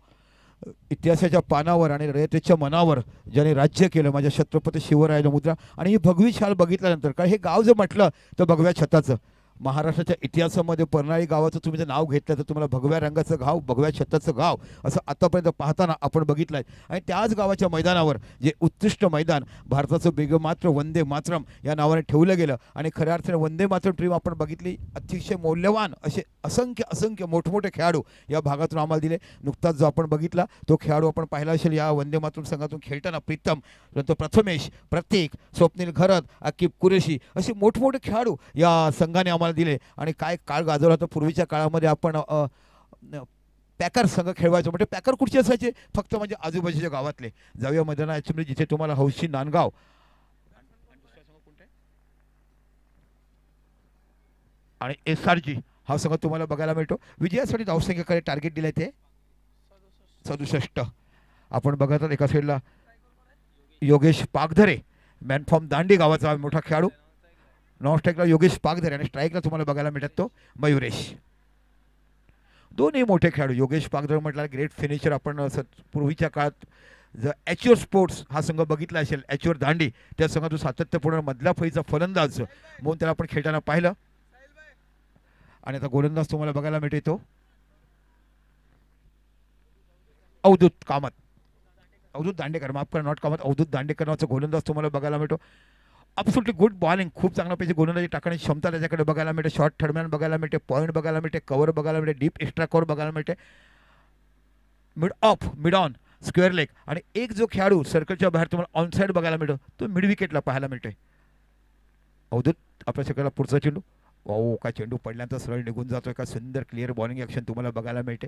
Speaker 2: इतिहासाच्या पानावर आणि रयतेच्या मनावर ज्याने राज्य केलं माझ्या छत्रपती शिवरायाला मुद्रा. आणि ही भगवी शाल बघितल्यानंतर काय हे गाव जर म्हटलं तर भगव्या छताचं महाराष्ट्राच्या इतिहासामध्ये परनाळी गावाचं तुम्ही जर नाव घेतलं तर तुम्हाला भगव्या रंगाचं गाव, भगव्या छताचं गाव असं आतापर्यंत पाहताना आपण बघितलं आहे. आणि त्याच गावाच्या मैदानावर जे उत्कृष्ट मैदान भारताचं बेगमात्र वंदे मातरम या नावाने ठेवलं गेलं आणि खऱ्या अर्थाने वंदे मातरम टीम आपण बघितली. अतिशय मौल्यवान असे असंख्य मोठमोठे खेळाडू या भागातून आम्हाला दिले. नुकताच जो आपण बघितला तो खेळाडू आपण पाहिला असेल या वंदे मातरम संघातून खेळताना प्रीतम, नंतर प्रथमेश, प्रतीक, स्वप्नील घरत, आकिब कुरेशी असे मोठमोठे खेळाडू या संघाने आम्हाला दिले. आणि काय काळ गाजवला होता पूर्वीच्या काळामध्ये. आपण पॅकर संघ खेळवायचो म्हणजे पॅकर कुठचे असायचे फक्त म्हणजे आजूबाजूच्या गावातले. जाऊया मैदाना ॲक्च्युली जिथे तुम्हाला हौशी नांदगाव आणि SRG हा संघ तुम्हाला बघायला मिळतो. विजयासाठी धावसंख्येकडे टार्गेट दिलंय ते 67. आपण बघत आहात एका साईडला योगेश पागधरे, मॅन फ्रॉम दांडी गावाचा मोठा खेळाडू. नॉन स्ट्राईकला योगेश पागधरे आणि स्ट्राईकला तुम्हाला बघायला मिळतात तो मयुरेश. दोन्ही मोठे खेळाडू. योगेश पागधरे म्हटलं ग्रेट फिनिशर. आपण पूर्वीच्या काळात जर ॲच्युअर स्पोर्ट्स हा संघ बघितला असेल, ॲच्युअर दांडी त्या संघातून सातत्यपूर्ण मधल्या फळीचा फलंदाज म्हणून त्याला आपण खेळताना पाहिलं. आणि आता गोलंदाज तुम्हाला बघायला मिळते तो अवधूत कामत, अवधूत दांडेकर, माफ करा नॉट कामत, अवधूत दांडेकर नावाचा गोलंदाज तुम्हाला बघायला मिळतो. अब्सोल्युटली गुड बॉलिंग, खूप चांगला पैकी गोलंदाजी टाकण्याची क्षमता त्याच्याकडे बघायला मिळते. शॉर्ट थर्डमॅन बघायला मिळते, पॉईंट बघायला मिळते, कव्हर बघायला मिळते, डीप एक्स्ट्रा कव्हर बघायला मिळते, mid of, mid on, square leg. आणि एक जो खेळाडू सर्कलच्या बाहेर तुम्हाला ऑन साईड बघायला मिळतो तो मिड विकेटला पाहायला मिळते. अवधूत आपल्या शक्याला पुढचा चेंडू, ओ काय चेंडू पडल्यानंतर सरळ निघून जातोय. का सुंदर क्लिअर बॉलिंग ॲक्शन तुम्हाला बघायला मिळते.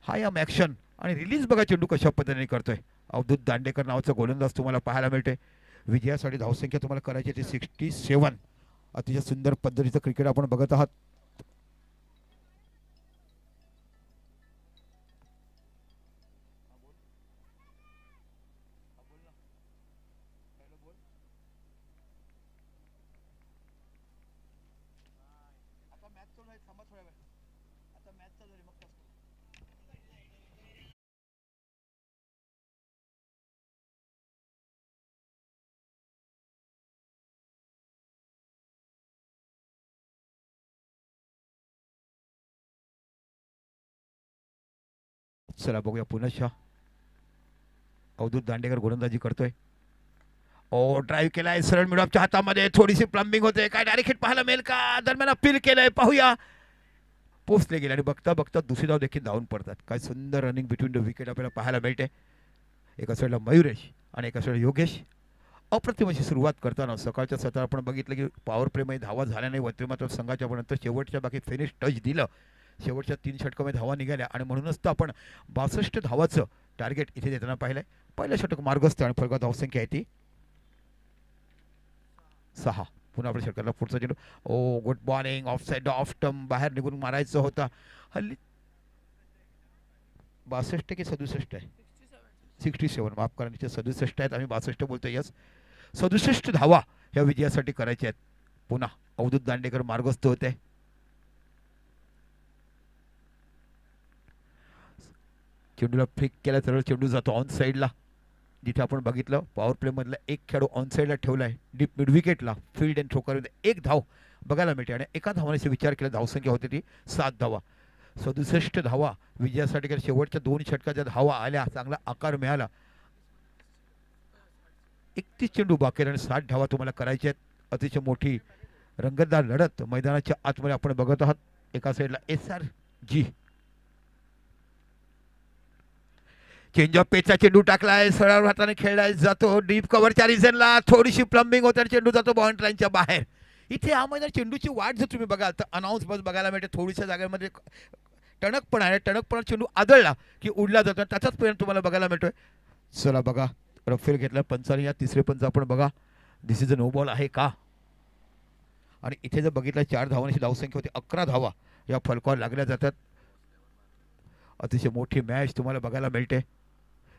Speaker 2: हाय आम ॲक्शन आणि रिलीज बघा चेंडू कशा पद्धतीने करतोय. अवधूत दांडेकर नावाचा गोलंदाज तुम्हाला पाहायला मिळते. विजयासाठी धावसंख्या तुम्हाला करायची ती 67. अतिशय सुंदर पद्धतीचं क्रिकेट आपण बघत आहात. चला बघूया पुनश्च अवधूत दांडेकर गोलंदाजी करतोय. ओ ड्राईव्ह केलाय सरळ मिडऑफच्या हातामध्ये, थोडीशी प्लंबिंग होते. काय डायरेक्ट हिट पाहायला मिळेल का? दरम्यान अपील केलंय, पाहूया. पोचले गेले आणि बघता बघता दुसरी धाव देखील धावून पडतात. काय सुंदर रनिंग बिटवीन द विकेट आपल्याला पाहायला मिळते. एका साईडला मयुरेश आणि एका साईडला योगेश. अप्रतिम अशी सुरुवात करताना सकाळच्या सत्रात आपण बघितलं की पॉवर प्लेमध्ये धावा झाल्या नाही वरती मात्र संघाच्या, पण नंतर शेवटच्या बाकी फिनिश टच दिलं. शेवटच्या 3 षटकामध्ये धावा निघाल्या आणि म्हणूनच तर आपण 62 धावाचं टार्गेट इथे देताना पाहिलंय. पहिलं षटक मार्गस्थ आणि फलका धावसंख्या आहे ती 6. पुन्हा आपल्या षटकाला पुढचा चेंडू, oh good bowling, off side, off stump, बाहेर निघून मारायचं होता. हल्ली 62 की 67 आहे? 67, माफ करा, 67 आहेत, आम्ही 62 बोलतोय. यस, 67 धावा ह्या विजयासाठी करायच्या आहेत. पुन्हा अवधूत दांडेकर मार्गस्थ होते. चेंडूला फ्लिक केला तर चेंडू जातो ऑन साईडला. जिथे आपण बघितलं पॉवर प्ले मधला एक खेळाडू ऑन साईडला ठेवला आहे डीप मिड विकेटला. फील्ड अँड थ्रो करून एक धाव बघायला मिळते आणि एका धावाने विचार केला धावसंख्या होती ती 7 धावा. 67 धावा विजयासाठी केल्या. शेवटच्या 2 षटकाच्या धावा आल्या, चांगला आकार मिळाला. 31 चेंडू बाकी आणि 60 धावा तुम्हाला करायच्या आहेत. अतिशय मोठी रंगतदार लढत मैदानाच्या आतमध्ये आपण बघत आहात. एका साईडला SRG चेंज ऑफ पेचचा चेंडू टाकलाय, सरळ हाताने खेळलाय, जातो डीप कव्हरच्या रिझनला, थोडीशी प्लंबिंग होते आणि चेंडू जातो बाउंड्री लाईनच्या बाहेर. इथे हा मैदान चेंडूची वाट जर तुम्ही बघाल तर अनाऊन्स बस बघायला मिळते. थोडीशा जागेमध्ये टणकपणा आहे, टणकपणा चेंडू आदळला की उडला जातो, त्याचाच परिणाम तुम्हाला बघायला मिळतोय. चला बघा रफेल घेतला पंचाने. या तिसरे पंच आपण बघा, दिस इज अ नो बॉल आहे का? आणि इथे जर बघितलं 4 धावांची धावसंख्या होती, 11 धावा या फलकावर लागल्या जातात. अतिशय मोठी मॅच तुम्हाला बघायला मिळते.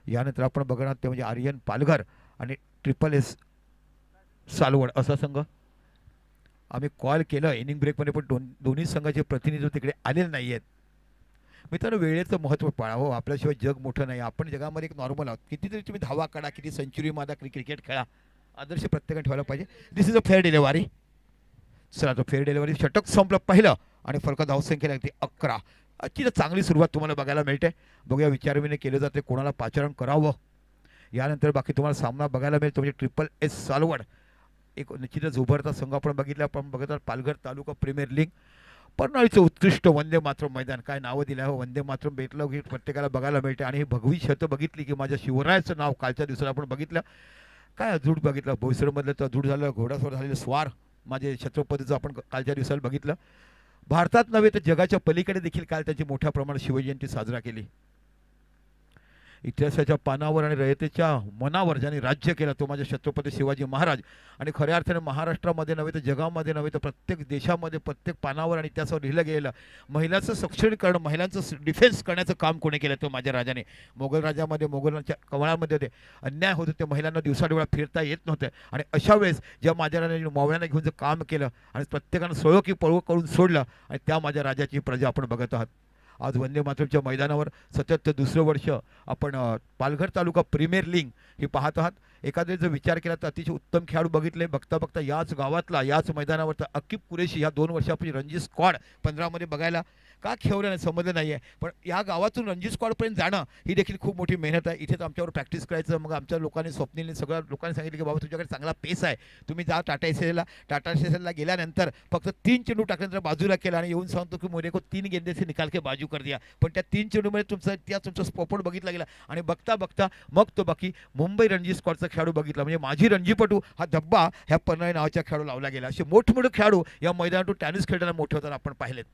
Speaker 2: यानंतर आपण बघणार ते म्हणजे आर्यन पालघर आणि SSS सालवड असा संघ. आम्ही कॉल केलं इनिंग ब्रेकमध्ये, पण दोन्ही संघाचे प्रतिनिधी तिकडे आलेले नाही आहेत. मित्रांनो, वेळेचं महत्त्व पाळावं. आपल्याशिवाय जग मोठं नाही. आपण जगामध्ये एक नॉर्मल आहोत. कितीतरी तुम्ही धावा काढा, किती सेंचुरी मारा, क्रिकेट खेळा, आदर्श प्रत्येकाने ठेवायला पाहिजे. दिस इज अ फेअर डिलेवरी. चला तो फेअर डिलिव्हरी षटक संपलं पहिलं आणि फलक धावसंख्या लागते 11. अतिशय चांगली सुरुवात तुम्हाला बघायला मिळते. बघूया विचारविने केले जाते कोणाला पाचारण करावं. यानंतर बाकी तुम्हाला सामना बघायला मिळतो म्हणजे ट्रिपल एस सालवड एक निश्चितच उभरता संघ आपण बघितला. आपण बघतात पालघर तालुका प्रीमियर लीग पन्हाळीचं उत्कृष्ट वंदे मातरम मैदान काय नावं दिलं आहे वंदे मातरम भेटलं की प्रत्येकाला बघायला मिळते. आणि ही भगवी शतं बघितली की माझ्या शिवरायाचं नाव कालच्या दिवसाला आपण बघितलं काय अजूड बघितलं भोईसरमधलं तर अजूड झालं घोडास्वार झालेलं स्वार माझे छत्रपतीचं आपण कालच्या दिवसाला बघितलं. भारतात नव्हे तर जगाच्या पलीकडे देखील काल त्याची मोठ्या प्रमाणात शिवजयंती साजरा केली. इतिहासाच्या पानावर आणि रयतेच्या मनावर ज्याने राज्य केलं तो माझे छत्रपती शिवाजी महाराज. आणि खऱ्या अर्थाने महाराष्ट्रामध्ये नव्हे तर जगामध्ये नव्हे तर प्रत्येक देशामध्ये प्रत्येक पानावर आणि इतिहासावर लिहिलं गेलं महिलांचं सक्षमीकरण महिलांचं डिफेन्स करण्याचं काम कोणी केलं तो माझ्या राजाने. मोगल राजामध्ये मोगलांच्या कमळामध्ये ते अन्याय होते ते महिलांना दिवसाडोळा फिरता येत नव्हते. आणि अशा वेळेस ज्या माझ्या राजाने मावळ्यांना घेऊन जे काम केलं आणि प्रत्येकानं सोळो की पळवू करून सोडलं आणि त्या माझ्या राजाची प्रजा आपण बघत आहात. आज वंदे मातरमच्या मैदानावर सतत दुसरं वर्ष आपण पालघर तालुका प्रीमियर लीग ही पाहत आहात. एखाद्या जर विचार केला तर अतिशय उत्तम खेळाडू बघितले. बघता बघता याच गावातला याच मैदानावर तर अकीब कुरेशी ह्या 2 वर्षापूर्वी रणजी स्क्वॉड 15मध्ये बघायला का खेळवलं नाही समजलं नाही आहे. पण या गावातून रणजी स्क्वॉडपर्यंत जाणं ही देखील खूप मोठी मेहनत आहे. इथेच आमच्यावर प्रॅक्टिस करायचं. मग आमच्या लोकांनी स्वप्नीलने सगळ्या लोकांनी सांगितलं की बाबा तुझ्याकडे चांगला पेस आहे तुम्ही जा टाटा स्टेशनला गेल्यानंतर फक्त 3 चेंडू टाकल्यानंतर बाजूला केला आणि येऊन सांगतो की मोरे को 3 गेंदे से निकाल के बाजू कर दिया. पण त्या 3 चेंडूमध्ये तुमचा स्पोपट बघितला गेला आणि बघता बघता मग तो बाकी मुंबई रणजी स्क्वॉडचा खेळाडू बघितला म्हणजे माझी रणजीपटू हा धब्बा ह्या पन्हाळी नावाच्या खेळाडू लावला गेला. असे मोठमोठे खेळाडू या मैदानातून टेनिस खेळताना मोठे होताना आपण पाहिलेत.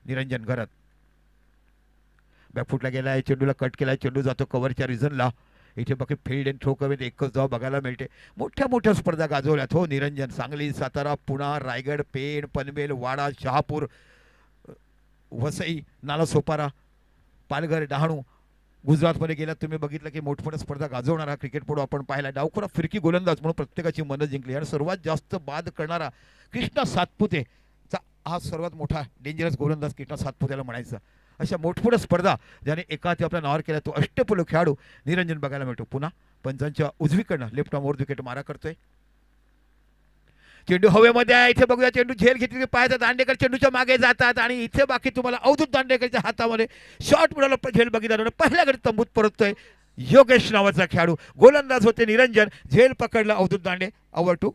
Speaker 2: निरंजन घरात बॅकफुटला गेला आहे चेंडूला कट केला चेंडू जातो कव्हरच्या रिझनला. इथे बाकी फील्ड अँड थ्रो करून एकच धाव बघायला मिळते. मोठ्या मोठ्या स्पर्धा गाजवल्यात हो निरंजन. सांगली सातारा पुणा रायगड पेण पनवेल वाडा शहापूर वसई नालासोपारा पालघर डहाणू गुजरातमध्ये गेलात तुम्ही बघितलं की मोठमोठ्या स्पर्धा गाजवणारा क्रिकेटपटू आपण पाहिला. डावखुरा फिरकी गोलंदाज म्हणून प्रत्येकाची मनं जिंकली आणि सर्वात जास्त बाद करणारा कृष्णा सातपुतेचा हा सर्वात मोठा डेंजरस गोलंदाज कृष्णा सातपुतेला म्हणायचा. अशा मोठमोठ्या स्पर्धा ज्याने एकाच आपल्या नावावर केल्या तो अष्टपैलू खेळाडू निरंजन बघायला मिळतो. पुन्हा पंचांच्या उजवीकडनं लेफ्ट आर्म वर विकेट मारा करतोय. चेंडू हवेमध्ये आहे. इथे बघूया चेंडू झेल घेतली पाहायचा दांडेकर चेंडूच्या मागे जातात आणि इथे बाकी तुम्हाला अवधूत दांडेकरच्या हातामध्ये शॉट मिळाला झेल बघितला पहिल्या गडी तंबूत परततोय. योगेश नावाचा खेळाडू गोलंदाज होते निरंजन झेल पकडला अवधूत दांडे ओव्हर 2.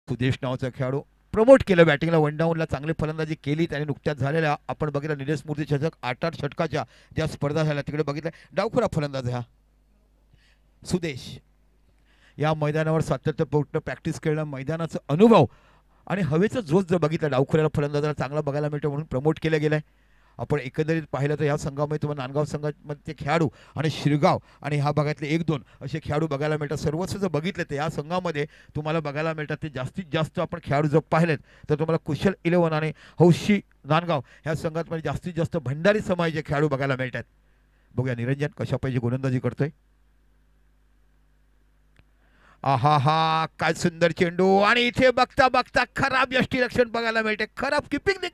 Speaker 2: सुदेश नावाचा खेळाडू प्रमोट केलं बॅटिंगला वन डाऊनला चांगली फलंदाजी केली त्याने नुकत्याच झालेल्या आपण बघितलं निलेश मूर्ती चषक 8-8 षटकाच्या ज्या स्पर्धा झाल्या तिकडे बघितलं डावखुरा फलंदाज हा सुदेश. या मैदानावर सातत्यपूर्ण प्रॅक्टिस केलेला मैदानाचा अनुभव आणि हवेचा जोश जर बघितला डावखुऱ्याला फलंदाजाला चांगला बघायला मिळतो म्हणून प्रमोट केलं गेलं आहे. आपण एकंदरीत पाहिलं तर या संघामध्ये तुम्हाला नांदगाव संघामध्ये खेळाडू आणि शिरगाव आणि ह्या भागातले 1-2 असे खेळाडू बघायला मिळतात. सर्वस्व जर बघितले तर या संघामध्ये तुम्हाला बघायला मिळतात ते जास्तीत जास्त आपण खेळाडू जर पाहिलेत तर तुम्हाला कुशल 11 आणि हौशी नांदगाव ह्या संघात जास्तीत जास्त भंडारी समाजाचे खेळाडू बघायला मिळतात. बघूया निरंजन कशा पाहिजे गोलंदाजी करतोय. आहा हा काय सुंदर चेंडू आणि इथे बघता बघता खराब यष्टीरक्षण बघायला मिळते. खराब किपिंग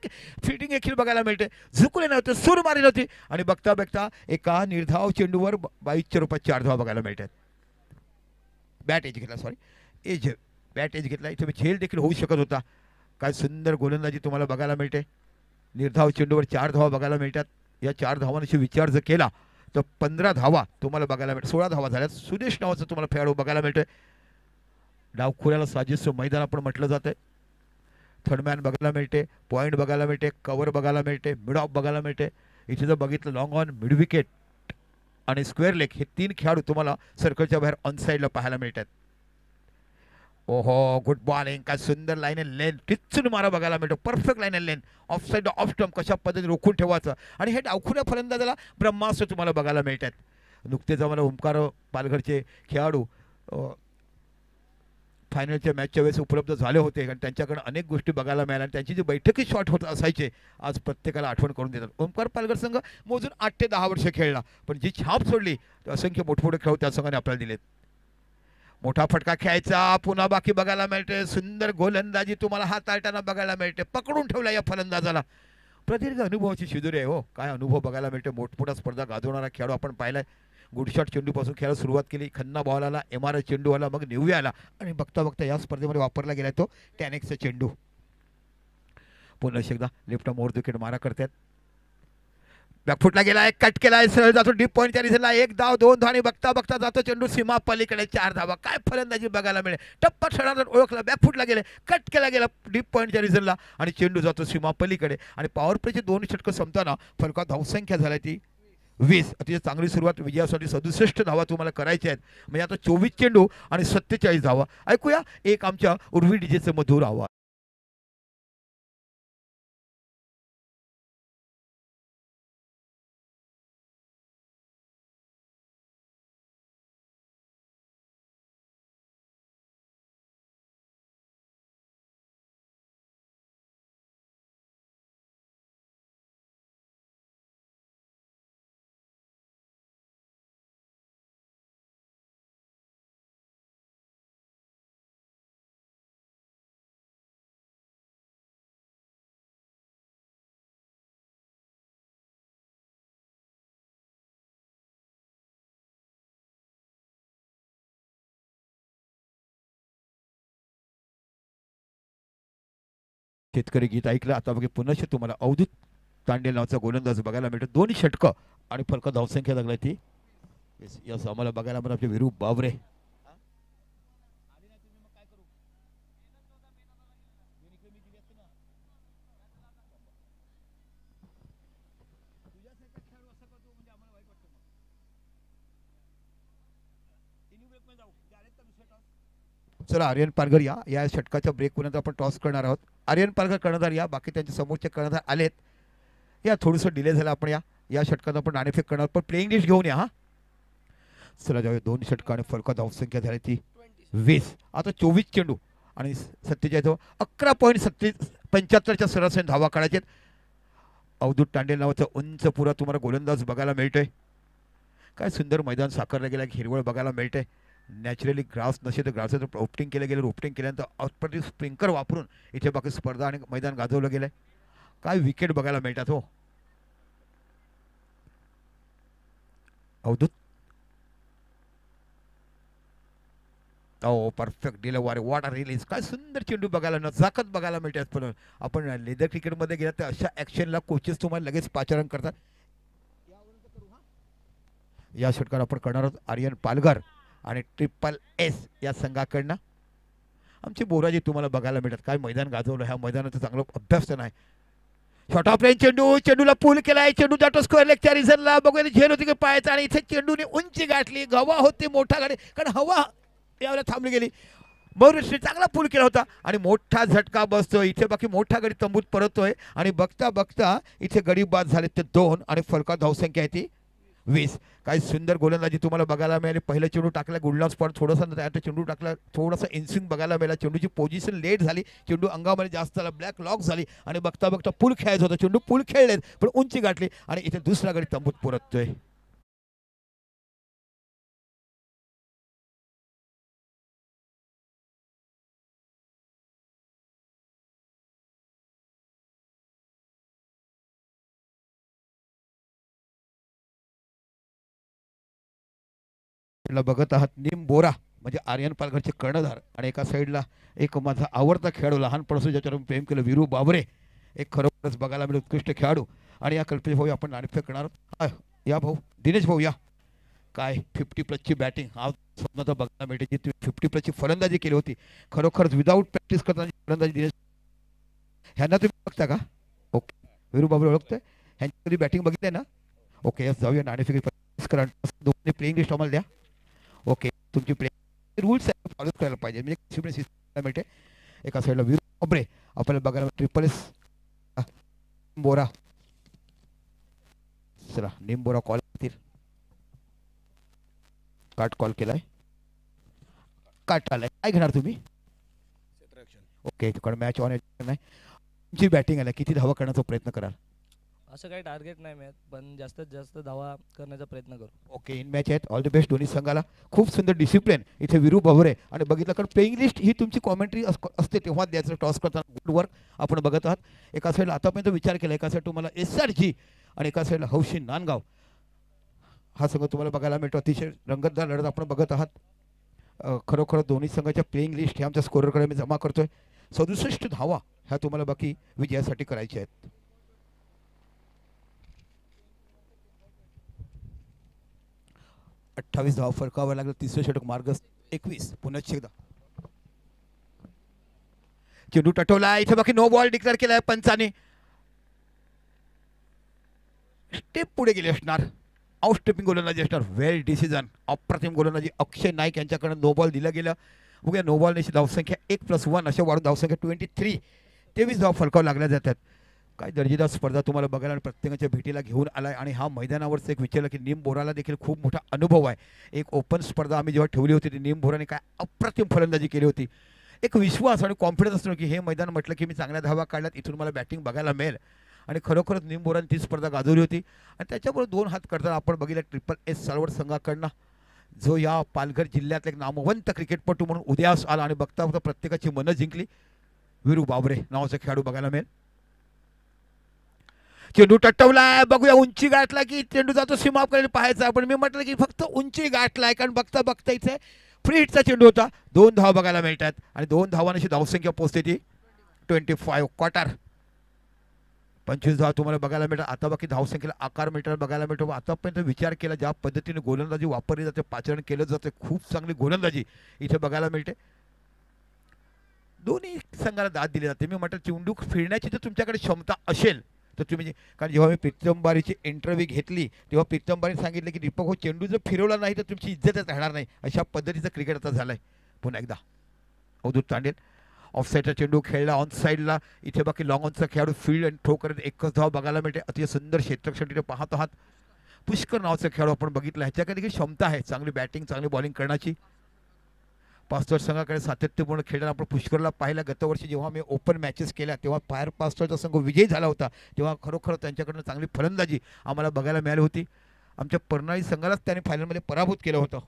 Speaker 2: फिटिंग देखील बघायला मिळते. झुकले नव्हते सूर मारी नव्हती आणि बघता बघता एका निर्धाव चेंडूवर 22च्या रूपात 4 धावा बघायला मिळतात. बॅट एज घेतला बॅट एज घेतला. इथे झेल देखील होऊ शकत होता. काय सुंदर गोलंदाजी तुम्हाला बघायला मिळते. निर्धाव चेंडूवर 4 धावा बघायला मिळतात. या 4 धावांशी विचार जर केला तर 15 धावा तुम्हाला बघायला मिळतात. 16 धावा झाल्यात. सुदेश नावाचा तुम्हाला खेळाडू बघायला मिळतोय. डावखुऱ्याला साजेसं मैदान आपण म्हटलं जातं. थर्डमॅन बघायला मिळते पॉईंट बघायला मिळते कव्हर बघायला मिळते मिड ऑफ बघायला मिळते. इथे जर बघितलं लॉंग ऑन मिड विकेट आणि स्क्वेअर लेग हे 3 खेळाडू तुम्हाला सर्कलच्या बाहेर ऑन साईडला पाहायला मिळतात. ओहो गुड बॉलिंग, काय सुंदर लाईन लेन टिचून मारा बघायला मिळतो. Perfect line lane of side off stump कशा पद्धतीने रोखून ठेवायचं आणि हे डावखुऱ्या फलंदाजाला ब्रह्मास्त्र तुम्हाला बघायला मिळतात. नुकतेच आम्हाला ओंकार पालघरचे खेळाडू फायनलच्या मॅचच्या वेळेस उपलब्ध झाले होते आणि त्यांच्याकडे अनेक गोष्टी बघायला मिळाल्या आणि त्यांची जी बैठकी शॉट होत असायचे आज प्रत्येकाला आठवण करून देतात. ओंकार पालघर संघ मोजून 8 ते 10 वर्ष खेळला, पण जी छाप सोडली असंख्य मोठमोठे खेळ त्या संघाने आपल्याला दिलेत. मोठा फटका खेळायचा, पुन्हा बाकी बघायला मिळते. सुंदर गोलंदाजी तुम्हाला हाताळताना बघायला मिळते. पकडून ठेवला या फलंदाजाला. प्रदीर्घ अनुभवाची शिदुरी आहे हो. काय अनुभव बघायला मिळते. मोठमोठ्या स्पर्धा गाजवणारा खेळाडू आपण पाहिलाय. गुडशॉट चेंडूपासून खेळायला सुरुवात केली. खन्ना बॉल आला, MRS चेंडू आला, मग न्यूवी आला आणि बघता बघता या स्पर्धेमध्ये वापरला गेला तो टॅनेक्सचा चेंडू. पुन्हा एकदा लेफ्ट मोर विकेट मारा करतात. बॅकफुटला गेलाय, कट केलाय, सरळ जातो डीप पॉईंटच्या रिझनला. 1 धाव 2 धाव बघता बघता जातो चेंडू सीमा पलीकडे. 4 धावा. काय फलंदाजी बघायला मिळेल. टप्पा क्षणात ओळखला, बॅकफुटला गेले, कट केला गेला डीप पॉईंटच्या रिझनला आणि चेंडू जातो सीमा पलीकडे. आणि पॉवर प्लेचे 2 षटकं संपताना फलका धावसंख्या झाली ती 20. अतिशय चांगली सुरुवात विजयासाठी. 67 धावा तुम्हाला करायच्या आहेत. म्हणजे आता 24 चेंडू आणि 47 धावा. ऐकूया एक आमच्या उर्वी डीजेचं मधुर आवाज. शेतकरी गीत ऐकलं. आता बघा पुन्हा तुम्हाला अवधूत तांडेल नावाचा गोलंदाज बघायला मिळतो. 2 षटकं आणि फलका धावसंख्या लागला ती. यस आम्हाला बघायला मिळालं आपले विरू बावरे. चला आर्यन पालघर या षटकाच्या ब्रेक नंतर आपण टॉस करणार आहोत. आर्यन पालघर कर्णधार या, बाकी त्यांच्या समोरचे कर्णधार आलेत. या थोडंसं डिले झालं. आपण या षटकात आपण नाणेफेक करणार, पण प्लेइंग लिस्ट घेऊन या. हा चला जाऊया. 2 षटकं आणि फलका धावसंख्या झाली ती 20. आता 24 चेंडू आणि 47 11.75च्या सरासरी धावा काढायचे. अवधूत तांडेल नावाचा उंच पुरा तुम्हाला गोलंदाज बघायला मिळतोय. काय सुंदर मैदान साकारलं गेलं, हिरवळ बघायला मिळते. नॅचरली ग्रास नसेल तर ग्रासाचं ओपटिंग केलं गेलं. ओपटिंग केल्यानंतर अप्रतिम स्प्रिंकर वापरून इथे बाकी स्पर्धा आणि मैदान गाजवलं गेलंय. काय विकेट बघायला मिळतात हो. अवधूत परफेक्ट डिले वारे वॉटर रिलीज. काय सुंदर चेंडू बघायला नजाकत बघायला मिळते. पण आपण लेदर क्रिकेटमध्ये गेला तर अशा ॲक्शनला कोचेस तुम्हाला लगेच पाचारण करतात. या षटकार आपण करणार आहोत आर्यन पालघर आणि SSS या संघाकडनं. आमचे बोराजी तुम्हाला बघायला मिळतात. काय मैदान गाजवलं. ह्या मैदानाचं चांगलं अभ्यास नाही. शॉर्ट ऑफ लाईन चेंडूला पूल केलाय. चेंडू जातो स्क्वेअर लेगच्या रिझनला. बघूया झेल होती की पायाचा आणि इथे चेंडूने उंची गाठली. हवा होती मोठा गाडी, कारण हवा यावेळेला थांबली गेली. बहुरेश्री चांगला पूल केला होता आणि मोठा झटका बसतोय इथे. बाकी मोठा गडी तंबूत परततोय आणि बघता बघता इथे गडी बाद झाले ते 2 आणि फलका धावसंख्या आहे ती 20. काय सुंदर गोलंदाजी तुम्हाला बघायला मिळाली. पहिलं चेंडू टाकला गुडला स्पॉट, थोडासा चेंडू टाकला, थोडासा इनस्विंग बघायला मिळाला. चेंडूची पोझिशन लेट झाली, चेंडू अंगामध्ये जास्त झाला, ब्लॅक लॉक झाली आणि बघता बघता पूल खेळायचा होता. चेंडू पूल खेळलेत पण उंची गाठली आणि इथे दुसरा गडी तंबूत परततोय. बघत आहात निम बोरा म्हणजे आर्यन पालघरचे कर्णधार आणि एका साईडला एक माझा आवडता खेळाडू लहानपणापासून ज्याच्यावर मी प्रेम केलं विरू बाबरे. एक खरोखरच बघायला मिळेल उत्कृष्ट खेळाडू. आणि या कल्पेश भाऊ आपण नाणेफेक करणार आहोत. या भाऊ दिनेश भाऊ या. काय 50+ बॅटिंग हा स्वप्नाचा बघायला मिळते. जी 50+ फलंदाजी केली होती खरोखरच विदाऊट प्रॅक्टिस करताना फलंदाजी दिनेश. ह्यांना तुम्ही बघता का? ओके विरू बाबरे ओळखतोय. ह्यांची कधी बॅटिंग बघितली ना? ओके यस जाऊया नाणेफेक करा. दोन्ही प्लेइंग लिस्ट आम्हाला द्या. ओके तुमची प्ले रूल्स फॉलो करायला पाहिजे म्हणजे मिळते. एका साईडला वीर बाबरे आपल्याला बघायला ट्रिपल एस बोरा. चला निमबोरा कॉल करतील. काट कॉल केलाय. काट आलाय. काय घेणार तुम्ही? ओके कारण मॅच ऑन नाही. तुमची बॅटिंग आला किती धावा करण्याचा प्रयत्न कराल?
Speaker 3: असं काही टार्गेट नाही मिळत पण जास्तीत जास्त धावा करण्याचा प्रयत्न करू.
Speaker 2: ओके इन मॅच आहेत. ऑल द बेस्ट दोन्ही संघाला. खूप सुंदर डिसिप्लिन इथे विरू भवरे आणि बघितलं कारण प्लेइंग लिस्ट ही तुमची कॉमेंट्री असते तेव्हा द्यायचं टॉस करताना. गुड वर्क आपण बघत आहात. एका साईडला आतापर्यंत विचार केला एका साईड तुम्हाला SRG आणि एका साईडला हौशी नांदगाव हा संघ तुम्हाला बघायला मिळतो. अतिशय रंगतदार लढत आपण बघत आहात. खरोखर दोन्ही संघाच्या प्लेइंग लिस्ट हे आमच्या स्कोररकडे मी जमा करतोय. 67 धावा ह्या तुम्हाला बाकी विजयासाठी करायच्या आहेत. अठ्ठावीस धावा फरकावर लागलं. तिसरं षटक मार्ग 21. पुन्हा एकदा चेंडू टटवला. इथे बाकी नो बॉल डिक्लेअर केलाय पंचाने. स्टेप पुढे गेले असणार. आउट स्टेपिंग गोलंदाजी असणार. वेल डिसिजन. अप्रतिम गोलंदाजी अक्षय नाईक यांच्याकडे नो बॉल दिलं गेलं. बघूया नो बॉलने धावसंख्या 1+1 अशा वाढून धावसंख्या 23. 23 धावा फलकावर लागल्या जातात. काय दर्जेदार स्पर्धा तुम्हाला बघायला आणि प्रत्येकाच्या भेटीला घेऊन आलाय. आणि हा मैदानावरच एक विचारलं की नीम बोराला देखील खूप मोठा अनुभव आहे. एक ओपन स्पर्धा आम्ही जेव्हा ठेवली होती ती नीम बोराने काय अप्रतिम फलंदाजी केली होती. एक विश्वास आणि कॉन्फिडन्स असतो की हे मैदान म्हटलं की मी चांगल्या धावा काढल्यात इथून मला बॅटिंग बघायला मिळेल. आणि खरोखरच नीम बोराने ती स्पर्धा गाजवली होती. आणि त्याच्याबरोबर 2 हात करताना आपण बघितलं ट्रिपल एस सालवड संघाकडनं जो या पालघर जिल्ह्यातला एक नामवंत क्रिकेटपटू म्हणून उदयास आला आणि बघता बघता प्रत्येकाची मनं जिंकली. विरू बाबरे नावाचा खेळाडू बघायला मिळेल. चेंडू टटवलाय. बघूया उंची गाठला की चेंडू जातो सीमापर्यंत पाहायचा. पण मी म्हटलं की फक्त उंची गाठलाय कारण बघता बघता इथे फ्री हिटचा चेंडू होता. 2 धावा बघायला मिळतात आणि 2 धावांची धावसंख्या पोहोचते ती 25 क्वार्टर. 25 धावा तुम्हाला बघायला मिळतात. आता बाकी धावसंख्येला आकार मीटर बघायला मिळतो. आतापर्यंत विचार केला ज्या पद्धतीने गोलंदाजी वापरली जाते पाचारण केलं जाते खूप चांगली गोलंदाजी इथे बघायला मिळते. दोन्ही संघाला दाद दिली जाते. मी म्हटलं चेंडू फिरण्याची जर तुमच्याकडे क्षमता असेल तर तुम्ही कारण जेव्हा मी प्रीतमबारीची इंटरव्ह्यू घेतली तेव्हा प्रीतमबारीने सांगितलं की दीपक हो चेंडू जर फिरवला नाही तर तुमची इज्जतच राहणार नाही. अशा पद्धतीचं क्रिकेट आता झालं आहे. पुन्हा एकदा अवधूत तांडेल ऑफसाईडचा चेंडू खेळला ऑन साईडला. इथे बाकी लॉंग ऑनचा खेळाडू फील्ड अँड थ्रो करत एकच धाव बघायला मिळते. अतिशय सुंदर क्षेत्ररक्षण तिथे पाहत आहात. पुष्कर नावाचा खेळाडू आपण बघितला. ह्याच्याकडे देखील क्षमता आहे चांगली बॅटिंग चांगली बॉलिंग करण्याची. पास्तोर संघाकडे सातत्यपूर्ण खेळताना आपण पुष्करला पाहिला. गतवर्षी जेव्हा मी ओपन मॅचेस केल्या तेव्हा फायर पास्तोरचा संघ विजयी झाला होता तेव्हा खरोखर त्यांच्याकडनं चांगली फलंदाजी आम्हाला बघायला मिळाली होती. आमच्या परनाळी संघालाच त्यांनी फायनलमध्ये पराभूत केलं होतं.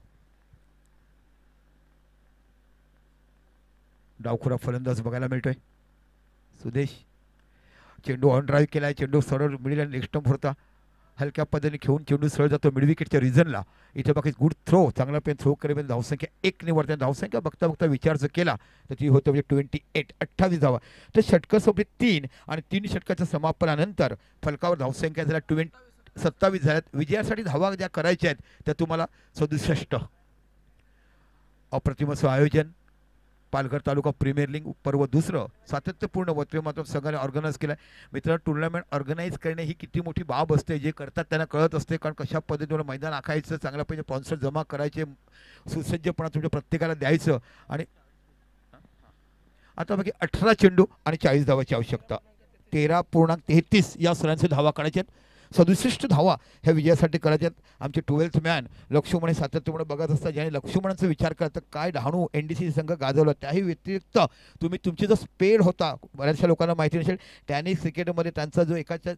Speaker 2: डावखुरा फलंदाज बघायला मिळतोय सुदेश. चेंडू ऑन ड्राईव्ह केलाय. चेंडू सरळ मिडल आणि लेग स्टंप होता. हलक्या पद्धतीने खेळून चेंडू सरळ जातो मिड विकेटच्या रिझनला. इथे बाकी गुड थ्रो चांगला पेन थ्रो करेपर्यंत धावसंख्या 1 निवडते. धावसंख्या बघता बघता विचार जर केला तर ती होतं म्हणजे 28 धावा. तर षटकं सोबत 3 आणि 3 षटकाच्या समापनानंतर फलकावर धावसंख्या झाल्या 27 झाल्यात. विजयासाठी धावा ज्या करायच्या आहेत त्या तुम्हाला 67. अप्रतिम असं आयोजन पालघर तालुका प्रीमियर लीग पर्व 2 सातत्यपूर्ण वक्तव्य संघाने ऑर्गनाईज केलं आहे. मित्रांनो टुर्नामेंट ऑर्गनाईज करणे ही किती मोठी बाब असते. जे करतात त्यांना कळत असते कारण कशा पद्धतीने मैदान आखायचं चांगल्या पैकी स्पॉन्सर जमा करायचे सुसज्जपणा तुमच्या प्रत्येकाला द्यायचं. आणि आता बाकी 18 चेंडू आणि 40 धावाची आवश्यकता. 13.33 या सरांचे धावा काढायचे आहेत. 67 धावा ह्या विजयासाठी करायच्यात. आमचे 12th मॅन लक्ष्मण सातत्यपूर्ण बघत असतात ज्याने लक्ष्मणांचा विचार करता काय डहाणू NDC संघ गाजवला. त्याही व्यतिरिक्त तुम्ही तुमची जो स्पेड होता बऱ्याचशा लोकांना माहिती नसेल टेनिस क्रिकेटमध्ये त्यांचा जो एकाच्या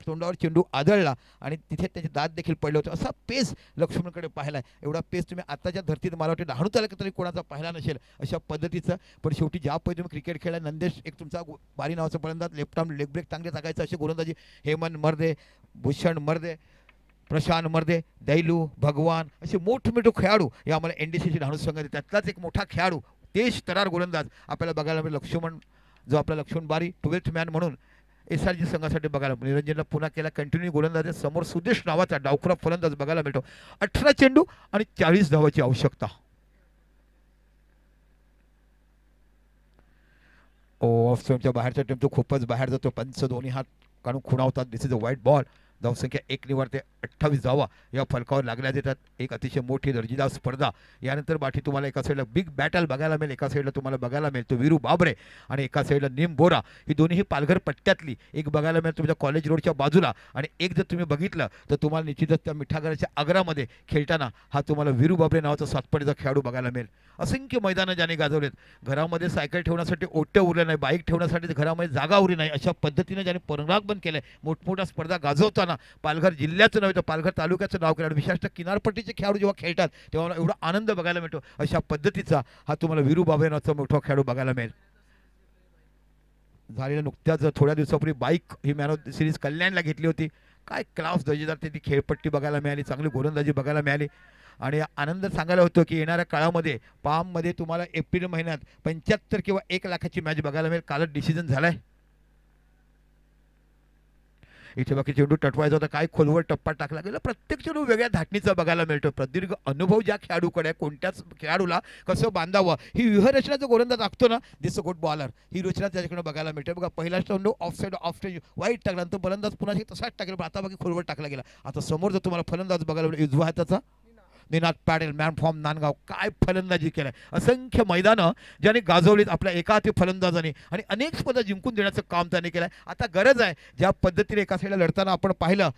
Speaker 2: तोंडावर चेंडू आदळला आणि तिथे त्याचे दात देखील पडले होते. असा पेस लक्ष्मणकडे पाहिला आहे. एवढा पेस तुम्ही आताच्या धर्तीत मला वाटतं डहाणू तालुक्यात तरी कोणाचा पाहिला नसेल अशा पद्धतीचं. पण शेवटी ज्या पद्धतीने तुम्ही क्रिकेट खेळला नंदेश एक तुमचा बारी नावाचा फलंदाज लेफ्ट आर्म लेग ब्रेक चांगले टाकायचं अशी गोलंदाजी. हेमंत मर्दे भूषण मर्दे प्रशांत मर्दे दैलू भगवान असे मोठमोठे खेळाडू या आम्हाला NDCची डहाणू संघ त्यातलाच एक मोठा खेळाडू तेज तरार गोलंदाज आपल्याला बघायला मिळेल. लक्ष्मण जो आपला लक्ष्मण बारी 12th मॅन म्हणून SRG संघासाठी बघायला निरंजनला पुन्हा केला कंटिन्यू गोलंदाज. समोर सुदेश नावाचा डावखुरा फलंदाज बघायला मिळतो. 18 चेंडू आणि 40 धावाची आवश्यकता. ऑफ स्टंपच्या बाहेरच्या टीम तो खूपच बाहेर जातो. पंच दोन्ही हात काढून खुणावतात. दिस इज अ वाईट बॉल. धावसंख्या 1 निवारते 28 धावा या फलकावर लागण्यात येतात. एक अतिशय मोठी दर्जेदार स्पर्धा. यानंतर बाठी तुम्हाला एका साईडला बिग बॅटल बघायला मिळेल, एका साईडला तुम्हाला बघायला मिळतो वीरू बाबरे आणि एका साईडला नीम बोरा. ही दोन्ही पालघर पट्ट्यातली एक बघायला मिळेल तुमच्या कॉलेज रोडच्या बाजूला आणि एक जर तुम्ही बघितलं तर तुम्हाला निश्चितच त्या मिठागराच्या आग्रामध्ये खेळताना हा तुम्हाला वीरू बाबरे नावाचा सातपडीचा खेळाडू बघायला मिळेल. असंख्य मैदानं ज्याने गाजवलेत. घरामध्ये सायकल ठेवण्यासाठी ओट्या उरल्या नाही, बाईक ठेवण्यासाठी घरामध्ये जागा उरली नाही, अशा पद्धतीने ज्याने परांगण केलंय. मोठमोठ्या स्पर्धा गाजवताना पालघर जिल्ह्याचं नव्हे तर पालघर तालुक्याचं नाव केलं. विशेषतः किनारपट्टीचे खेळाडू जेव्हा खेळतात तेव्हा मला एवढा आनंद बघायला मिळतो. अशा पद्धतीचा हा तुम्हाला वीरू बाबरे नावाचा मोठा खेळाडू बघायला मिळेल. झालेल्या नुकत्याच थोड्या दिवसापूर्वी बाईक ही मॅन ऑफ द सिरीज कल्याणला घेतली होती. काय क्लास दर्जेदार ती खेळपट्टी बघायला मिळाली, चांगली गोलंदाजी बघायला मिळाली. आणि आनंद सांगायला होतो की येणाऱ्या काळामध्ये पाममध्ये तुम्हाला एप्रिल महिन्यात 75 किंवा 1 लाखाची मॅच बघायला मिळेल. कालच डिसिजन झालाय. इथे बाकी चेंडू टटवायचा होता, काय खोलवर टप्पा टाकला गेला. प्रत्येक चेंडू वेगळ्या धाटणीचा बघायला मिळतो. प्रदीर्घ अनुभव ज्या खेळाडूकडे कोणत्याच खेळाडूला कसं बांधावं ही व्यूहरचना जो गोलंदाज आखतो ना, दिस अ गुड बॉलर, ही रचना त्याच्याकडे बघायला मिळते. बघा पहिला चेंडू ऑफ साईड वाईट टाकला, नंतर फलंदाज पुन्हा तसाच टाकला, पण आता बाकी खोलवर टाकला गेला. आता समोर जर तुम्हाला फलंदाज बघायला मिळेल उजवा हाताचा निनाद पॅडेल, मॅन फ्रॉम नांदगाव. काय फलंदाजी केलाय, असंख्य मैदानं ज्याने गाजवलीत आपल्या एका हाती फलंदाजाने आणि अनेक स्पर्धा जिंकून देण्याचं काम त्याने केलंय. आता गरज आहे ज्या पद्धतीने एका साईडला लढताना आपण पाहिलं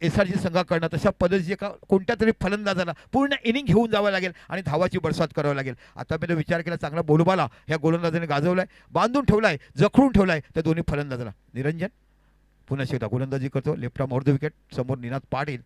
Speaker 2: SRG संघाकडनं, तशा पद्धतीची एका कोणत्या तरी फलंदाजाला पूर्ण इनिंग घेऊन जावं लागेल आणि धावाची बरसात करावं लागेल. आता मी विचार केला, चांगला बोलबाला ह्या गोलंदाजाने गाजवलाय, बांधून ठेवलाय, जखडून ठेवलाय त्या दोन्ही फलंदाजाला. निरंजन पुन्हा शेवटा गोलंदाजी करतो, left arm over the wicket, समोर निनाद पाटील.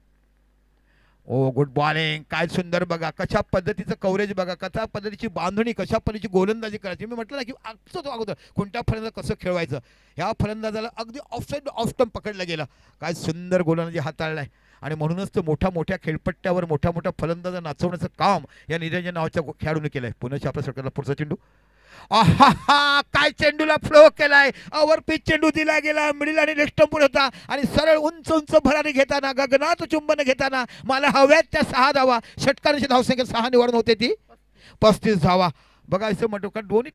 Speaker 2: ओ गुड बॉलिंग, काय सुंदर बघा, कशा पद्धतीचं कव्हरेज बघा, कशा पद्धतीची बांधणी, कशा पद्धतीची गोलंदाजी करायची. मी म्हटलं ना की तो अगोदर कोणत्या फलंदाज कसं खेळवायचं. ह्या फलंदाजाला अगदी ऑफसाईड ऑफ स्टंप पकडलं गेलं. काय सुंदर गोलंदाजी हाताळलाय आणि म्हणूनच तर मोठ्या खेळपट्ट्यावर मोठ्या फलंदाजा नाचवण्याचं काम या निरंजन नावाच्या खेळाडूने केलंय. पुन्हा आपल्या सरकारला पुढचा चेंडू, आहा काय चेंडूला फ्लो केलाय, ओव्हर पिच चेंडू दिला गेला, मिडल आणि लेफ्ट स्टंपवर होता आणि सरळ उंच भरारी घेताना, गगनात चुंबन घेताना मला हव्यात त्या 6 धावा. षटकारांची धावसंख्या 6 निवारण होते ती 35 धावा. बघा असं म्हणतो का दोन्ही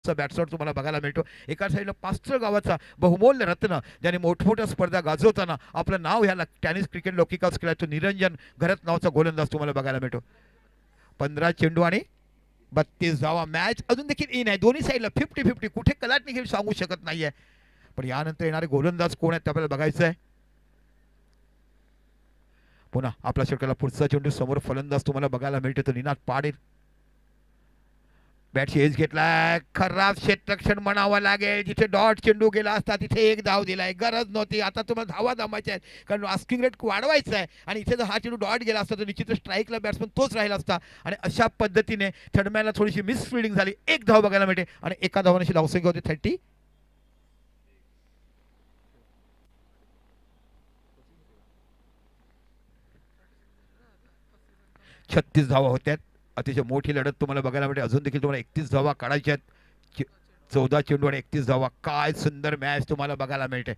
Speaker 2: बॅट्सवर तुम्हाला बघायला मिळतो. एका साईडला पास्टर गावाचा बहुमूल्य रत्न ज्याने मोठमोठ्या स्पर्धा गाजवताना आपलं नाव ह्या टेनिस क्रिकेट लौकिकास केला, तो निरंजन घरत नावाचा गोलंदाज तुम्हाला बघायला मिळतो. 15 चेंडू आणि 32 धावा. मॅच अजून देखील इन आहे, दोन्ही साईडला 50-50, कुठे कलाट निघेल सांगू शकत नाहीये. पण यानंतर येणारे गोलंदाज कोण आहेत आपल्याला बघायचं आहे. पुन्हा आपल्या षटकाला पुढचा चेंडू, समोर फलंदाज तुम्हाला बघायला मिळतो तो निनाद पाटील. बॅटची एज घेतलाय, खराब क्षेत्ररक्षण म्हणावं लागेल. जिथे डॉट चेंडू गेला असता तिथे 1 धाव दिलाय, गरज नव्हती. आता तुम्हाला धावा जमायच्या आहेत कारण आस्किंग रेट वाढवायचा आहे आणि इथे जर हा चेंडू डॉट गेला असता तर निश्चितच स्ट्राईकला बॅट्समन तोच राहिला असता आणि अशा पद्धतीने थर्डमॅनला थोडीशी मिस फिल्डिंग झाली. 1 धाव बघायला मिळते आणि एका धावाने धावसंख्या होती 30. 36 धावा होत्या. अतिशय मोठी लढत तुम्हाला बघायला मिळते. अजून देखील तुम्हाला 31 धावा काढायच्या आहेत. 14 चेंडू आणि 31 धावा. काय सुंदर मॅच तुम्हाला बघायला मिळते.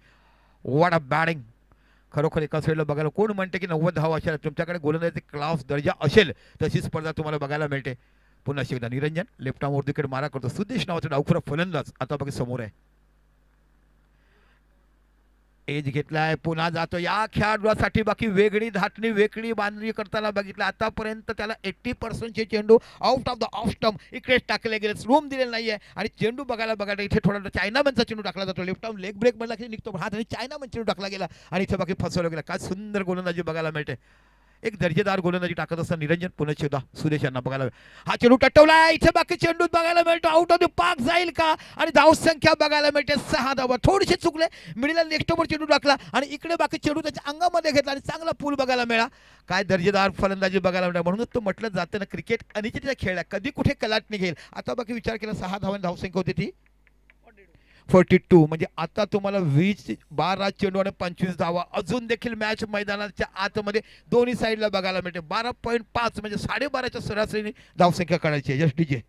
Speaker 2: What a batting. खरोखर एका साईडला बघायला कोण म्हणते की 90 धावा असेल, तुमच्याकडे गोलंदाजी क्लास दर्जा असेल तशी स्पर्धा तुम्हाला बघायला मिळते. पुन्हा एकदा Niranjan left arm over the wicket मारा करतो. सुदेश नावाचा डावखुरा फलंदाज आता बघा समोर आहे. एज घेतलाय, पुन्हा जातो. या खेळाडूसाठी बाकी वेगळी धाटणी वेगळी बांधणी करताना बघितलं. आतापर्यंत त्याला 80% चेंडू out of the off stump इकडे टाकले गेले, रूम दिलेला नाहीये आणि चेंडू बघायला इथे थोडा चायनामनचा चेंडू टाकला जातो. लेफ्ट आर्म लेग ब्रेक म्हणला की निघतो, हा आणि चायनामन चेंडू टाकला गेला आणि इथे बाकी फसवलं गेला. काय सुंदर गोलंदाजी बघायला मिळते. एक दर्जेदार गोलंदाजी टाकत असताना निरंजन पुन्हा शेवदा सुदेश यांना बघायला हा चेंडू टटवला. इथे बाकी चेंडू बघायला मिळतो, आउट ऑफ द पार्क जाईल का आणि धावसंख्या बघायला मिळते 6 धावा. थोडीशी चुकले, मिडीला नेक्स्ट ओव्हर चेंडू टाकला आणि इकडे बाकी चेंडू त्याच्या अंगामध्ये घेतला आणि चांगला पूल बघायला मिळाला. काय दर्जेदार फलंदाजी बघायला मिळाला. म्हणूनच तो म्हटलं जातं ना क्रिकेट अनिश्चितचा खेळ आहे, कधी कुठे कलाट निघेल. आता बाकी विचार केला 6 धावांनी धावसंख्या होती ती 42. म्हणजे आता तुम्हाला 12 चेंडू आणि 25 धावा. अजून देखील मॅच मैदानाच्या आतमध्ये दोन्ही साईडला बघायला मिळते. 12.5 म्हणजे 12.5च्या सरासरीने धावसंख्या काढायची आहे. जस्ट डीजे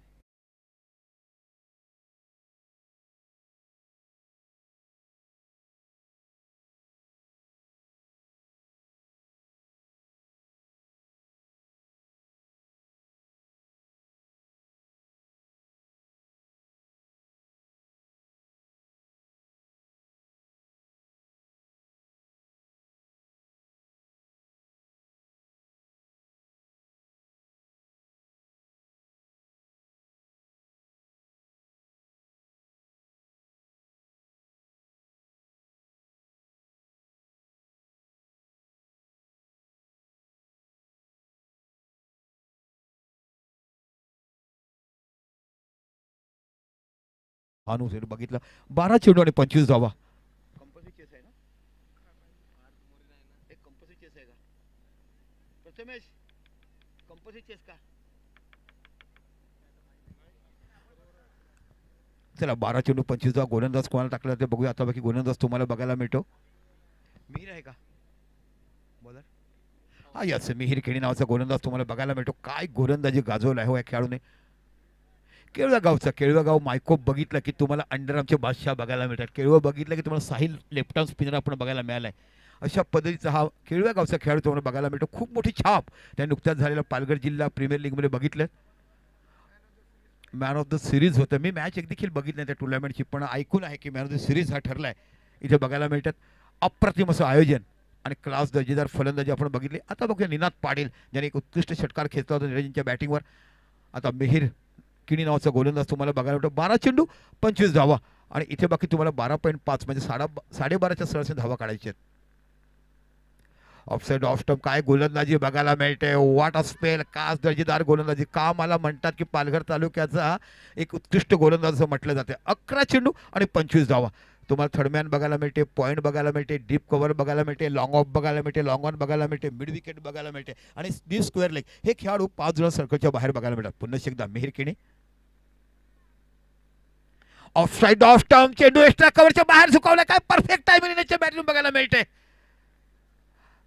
Speaker 2: अनुसेन बघितलं 12 चेंडू आणि 25 धावा. कंपल्सरी चेस आहे ना, एक कंपल्सरी चेस आहे का प्रथमेश, कंपल्सरी चेस का? चला 12 चेंडू 25 धावा. गोलंदाज कोणाला टाकला ते बघूया आता. बाकी गोलंदाज तुम्हाला बघायला मिळतो. मिहिर आहे का बॉलर? हा यस, मिहिर केणी नावाचा गोलंदाज तुम्हाला बघायला मिळतो. काय गोलंदाजी गाजवला आहे हो या खेळाडूने. केळवा गावचा, केळवा गाव मायकोप बघितलं की तुम्हाला अंडरआर्मचे बादशाह बघायला मिळतात. केळवा बघितलं की तुम्हाला साहिल लेफ्ट आर्म स्पिनर आपण बघायला मिळाला आहे. अशा पद्धतीचा हा केळव्या गावचा खेळाडू तुम्हाला बघायला मिळतो. खूप मोठी छाप त्या नुकत्याच झालेल्या पालघर जिल्हा प्रीमियर लीगमध्ये बघितलं. मॅन ऑफ द सिरीज होतं. मी मॅच एक देखील बघितली नाही त्या टुर्नामेंटची, पण ऐकून आहे की मॅन ऑफ द सिरीज हा ठरला आहे. इथे बघायला मिळतात. अप्रतिम असं आयोजन आणि क्लास दर्जेदार फलंदाजी आपण बघितली. आता बघूया निनाद पाटील ज्याने एक उत्कृष्ट षटकार खेचला होता निरंजनच्या बॅटिंगवर. आता मिहिर किणी नावाचा गोलंदाज तुम्हाला बघायला मिळतो. 12 चेंडू 25 धावा आणि इथे बाकी तुम्हाला 12.5 म्हणजे 12.5च्या सरासरी धावा काढायच्या आहेत. ऑफसाईड ऑफ स्टंप काय गोलंदाजी बघायला मिळते. व्हॉट अ स्पेल, कास दर्जेदार गोलंदाजी. का मला म्हणतात की पालघर तालुक्याचा एक उत्कृष्ट गोलंदाज असं म्हटलं जाते. 11 चेंडू आणि 25 धावा तुम्हाला थर्डमॅन बघायला मिळते, पॉईंट बघायला मिळते, डीप कव्हर बघायला मिळते, लॉंग ऑफ बघायला मिळते, लॉंग ऑन बघायला मिळते, मिड विकेट बघायला मिळते आणि डी स्क्वेअर लेग. हे खेळाडू 5 जण सर्कलच्या बाहेर बघायला मिळतात. पुन्हा एकदा Mihir Keni offside off stump, चेंडू एक्स्ट्रा कव्हरच्या बाहेर झुकवला. काय परफेक्ट टायमिंग बॅटिंग बघायला मिळते.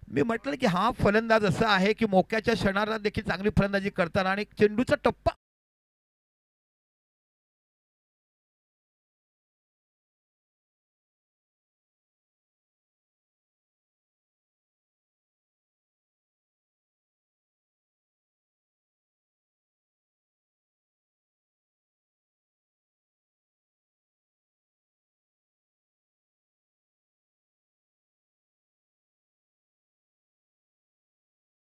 Speaker 2: मी म्हटलं की हा फलंदाज असा आहे की मोक्याच्या क्षणाला देखील चांगली फलंदाजी करताना आणि चेंडूचा टप्पा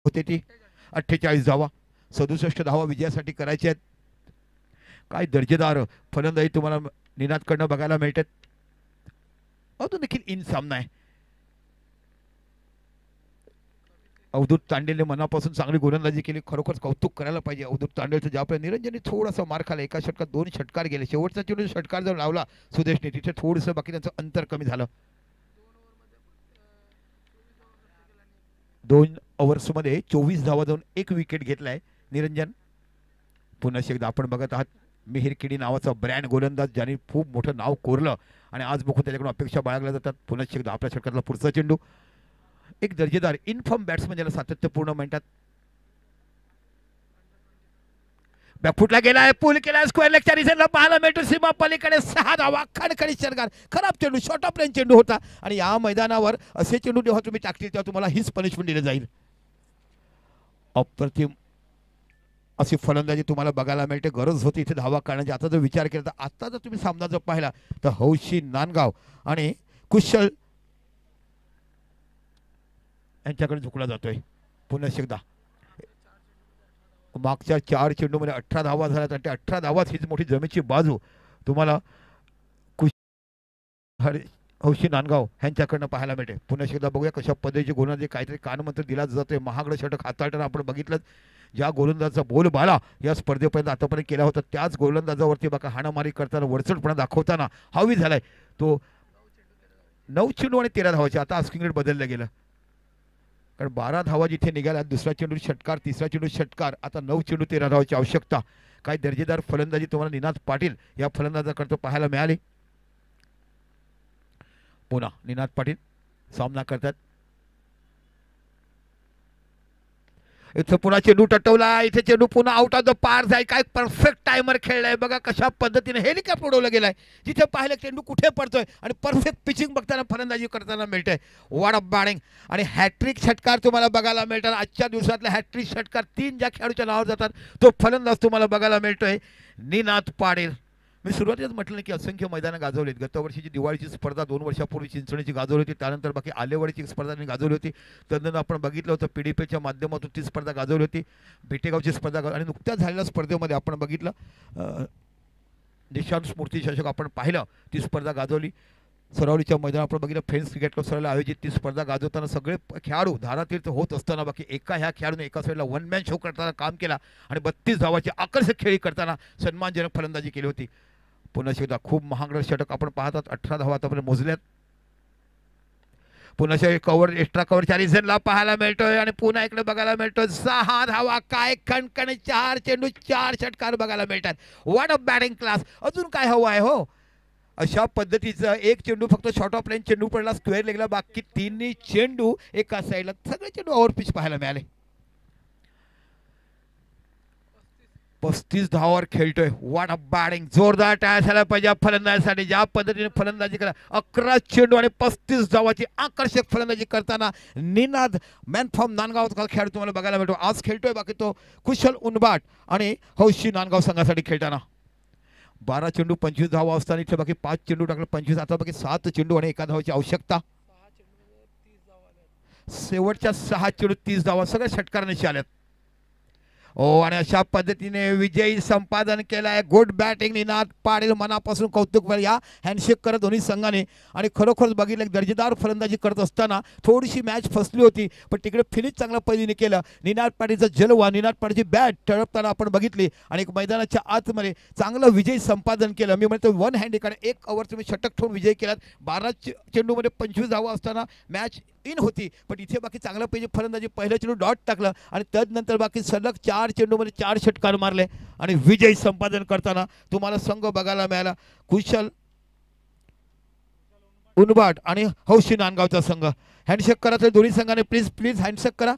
Speaker 2: होते ती 48 धावा 67 धावा विजयासाठी करायचे आहेत. काय दर्जेदार फलंदाजी तुम्हाला निनादकडनं बघायला मिळतात. अजून देखील इन सामना आहे. अवधूत तांडेलने मनापासून चांगली गोलंदाजी केली. खरोखर कौतुक करायला पाहिजे अवधूत तांडेलचं. ज्याप्रमाणे निरंजनने थोडासा मार खाला. एका षटकात 2 षटकार गेले. शेवटचा चेंडू षटकार जर लावला सुदेशने तिथे थोडंसं बाकी त्यांचं अंतर कमी झालं. 2 ओव्हर्समध्ये 24 धावा जाऊन 1 विकेट घेतलाय निरंजन. पुन्हा एकदा आपण बघत आहात मिहिर केणी नावाचा ब्रँड गोलंदाज ज्याने खूप मोठं नाव कोरलं आणि आज बघून त्याच्याकडून अपेक्षा बाळगल्या जातात. पुन्हा एकदा आपल्या षटकातला पुढचा चेंडू. एक दर्जेदार इनफॉर्म बॅट्समन ज्याला सातत्यपूर्ण म्हणतात. बॅकफुटला गेलाय, पूल केलाय, स्क्वेअर लेगच्या रिझनला पाहायला मिळतो. सीमा पलीकडे 6 धावा. खणखणी षटकार. खराब चेंडू, शॉर्ट ऑफ रेंज चेंडू होता आणि या मैदानावर असे चेंडू जेव्हा तुम्ही टाकतील तेव्हा तुम्हाला हीच पनिशमेंट दिली जाईल. अप्रतिम अशी फलंदाजी तुम्हाला बघायला मिळते. गरज होती इथे धावा काढण्याची. आता जर विचार केला तर आता जर तुम्ही सामना जर पाहिला तर हौशी नांदगाव आणि कुशल यांच्याकडे झुकला जातोय. पुन्हा एकदा मागच्या 4 चेंडूमध्ये 18 धावा झाल्यात आणि त्या 18 धावाच हीच मोठी जमेची बाजू तुम्हाला हौशी नांदगाव ह्यांच्याकडनं पाहायला मिळते. पुन्हा एकदा बघूया कशा पद्धतीचे गोलंदाजी काहीतरी कानमंत्र दिला जातोय. महागडं षटक हाताळताना आपण बघितलं. ज्या गोलंदाजाचा बोलबाला या स्पर्धेपर्यंत आतापर्यंत केला होता त्याच गोलंदाजावरती बघा हाणामारी करताना वरचढपणा दाखवताना हावी झालाय तो. 9 चेंडू आणि 13 धावाचे. आता आस्किंग रेट बदललं गेलं कारण 12 धावा जिथे निघाल्या. दुसरा चेंडू षटकार, तिसरा चेंडू षटकार. आता 9 चेंडू 13 धावाची आवश्यकता. काय दर्जेदार फलंदाजी तुम्हाला निनाद पाटील या फलंदाजाकडे पाहायला मिळाली. पुन्हा निनाद पाटील सामना करतात. इथे पुन्हा चेंडू टटवला. इथे चेंडू पुन्हा आउट ऑफ द पार जाईल. काय परफेक्ट टायमर खेळलाय बघा कशा पद्धतीने हेलिकॉप्टर उडवलं गेलाय. जिथे पाहिलं चेंडू कुठे पडतोय आणि परफेक्ट पिचिंग बघताना फलंदाजी करताना मिळते. वॉट अ बॅटिंग आणि हॅट्रिक षटकार तुम्हाला बघायला मिळतात. आजच्या दिवसातला हॅट्रिक षटकार 3 ज्या खेळाडूच्या नावावर जातात तो फलंदाज तुम्हाला बघायला मिळतोय निनाद पाटील. मी सुरुवातीलाच म्हटलं की असंख्य मैदानं गाजवलीत. गत वर्षीची दिवाळीची स्पर्धा 2 वर्षापूर्वी चिंचणीची गाजवली होती. त्यानंतर बाकी आलेवाडीची स्पर्धा गाजवली होती. तदनंतर आपण बघितलं होतं PDPच्या माध्यमातून ती स्पर्धा गाजवली होती. भेटेगावची स्पर्धा आणि नुकत्याच झालेल्या स्पर्धेमध्ये आपण बघितलं देशांत स्मृती चषक आपण पाहिलं ती स्पर्धा गाजवली. सरावलीच्या मैदानात आपण बघितलं फ्रेंड्स क्रिकेट क्लब सरावला आयोजित ती स्पर्धा गाजवताना सगळे खेळाडू धारातीर्थ होत असताना बाकी ह्या खेळाडूने एका साईडला 1 मॅन शो करताना काम केला आणि 32 धावाची आकर्षक खेळी करताना सन्मानजनक फलंदाजी केली होती. पुन्हा एकदा खूप महागडं षटक आपण पाहतात. 18 धावा आतापर्यंत मोजल्यात. पुन्हा कव्हर एक्स्ट्रा कव्हरच्या रिझनला पाहायला मिळतोय आणि पुन्हा इकडे बघायला मिळतोय 6 धावा. काय कणकण 4 चेंडू 4 षटकार बघायला मिळतात. What a batting class. अजून काय हवं आहे हो. अशा पद्धतीचं एक चेंडू फक्त शॉर्ट ऑफ लाईन चेंडू पडला स्क्वेअर लेगला. बाकी तिन्ही चेंडू एका साईडला सगळे चेंडू ओव्हर पिच पाहायला मिळाले. 35 धावावर खेळतोय. What a batting. जोरदार टाळ्या झाला पाहिजे फलंदाजीसाठी. ज्या पद्धतीने फलंदाजी करा 11 चेंडू आणि 35 धावाची आकर्षक फलंदाजी करताना निनाद मॅन फ्रॉम नांदगावचा खेळ तुम्हाला बघायला मिळतो. आज खेळतोय बाकी तो कुशल उनबाट आणि हौशी नांदगाव संघासाठी खेळताना. 12 चेंडू 25 धावा असताना इथे बाकी 5 चेंडू टाकले 25. आता बाकी 7 चेंडू आणि 1 धावाची आवश्यकता. शेवटच्या 6 चेंडू 30 धावा सगळ्या षटकारांशी आल्यात. आणि अशा पद्धतीने विजयी संपादन केलाय. Good batting Ninad Patil. मनापासून कौतुक. या हँडशेक करत दोन्ही संघाने आणि खरोखरच बघितलं दर्जेदार फलंदाजी करत असताना थोडीशी मॅच फसली होती पण तिकडे फिनिश चांगल्या पद्धतीने केलं. निनाद पाटीलचा जलवा. निनाद पाटीलची बॅट टळपताना आपण बघितली आणि एक मैदानाच्या आतमध्ये चांगलं विजयी संपादन केलं. मी म्हणतो वन हँड इकडे 1 ओव्हर तुम्ही षटक ठेवून विजय केलात. 12 चेंडूमध्ये 25 धावा असताना मॅच इन होती पण इथे बाकी चांगलं पाहिजे फलंदाजी. पहिलं चेंडू डॉट टाकलं आणि त्यानंतर बाकी सलग 4 चेंडूमध्ये 4 षटकार मारले आणि विजय संपादन करताना तुम्हाला संघ बघायला मिळाला. कुशल उनबाट आणि हौशी नांदगावचा संघ. हँडशेक करा तर दोन्ही संघाने प्लीज हँडशेक करा.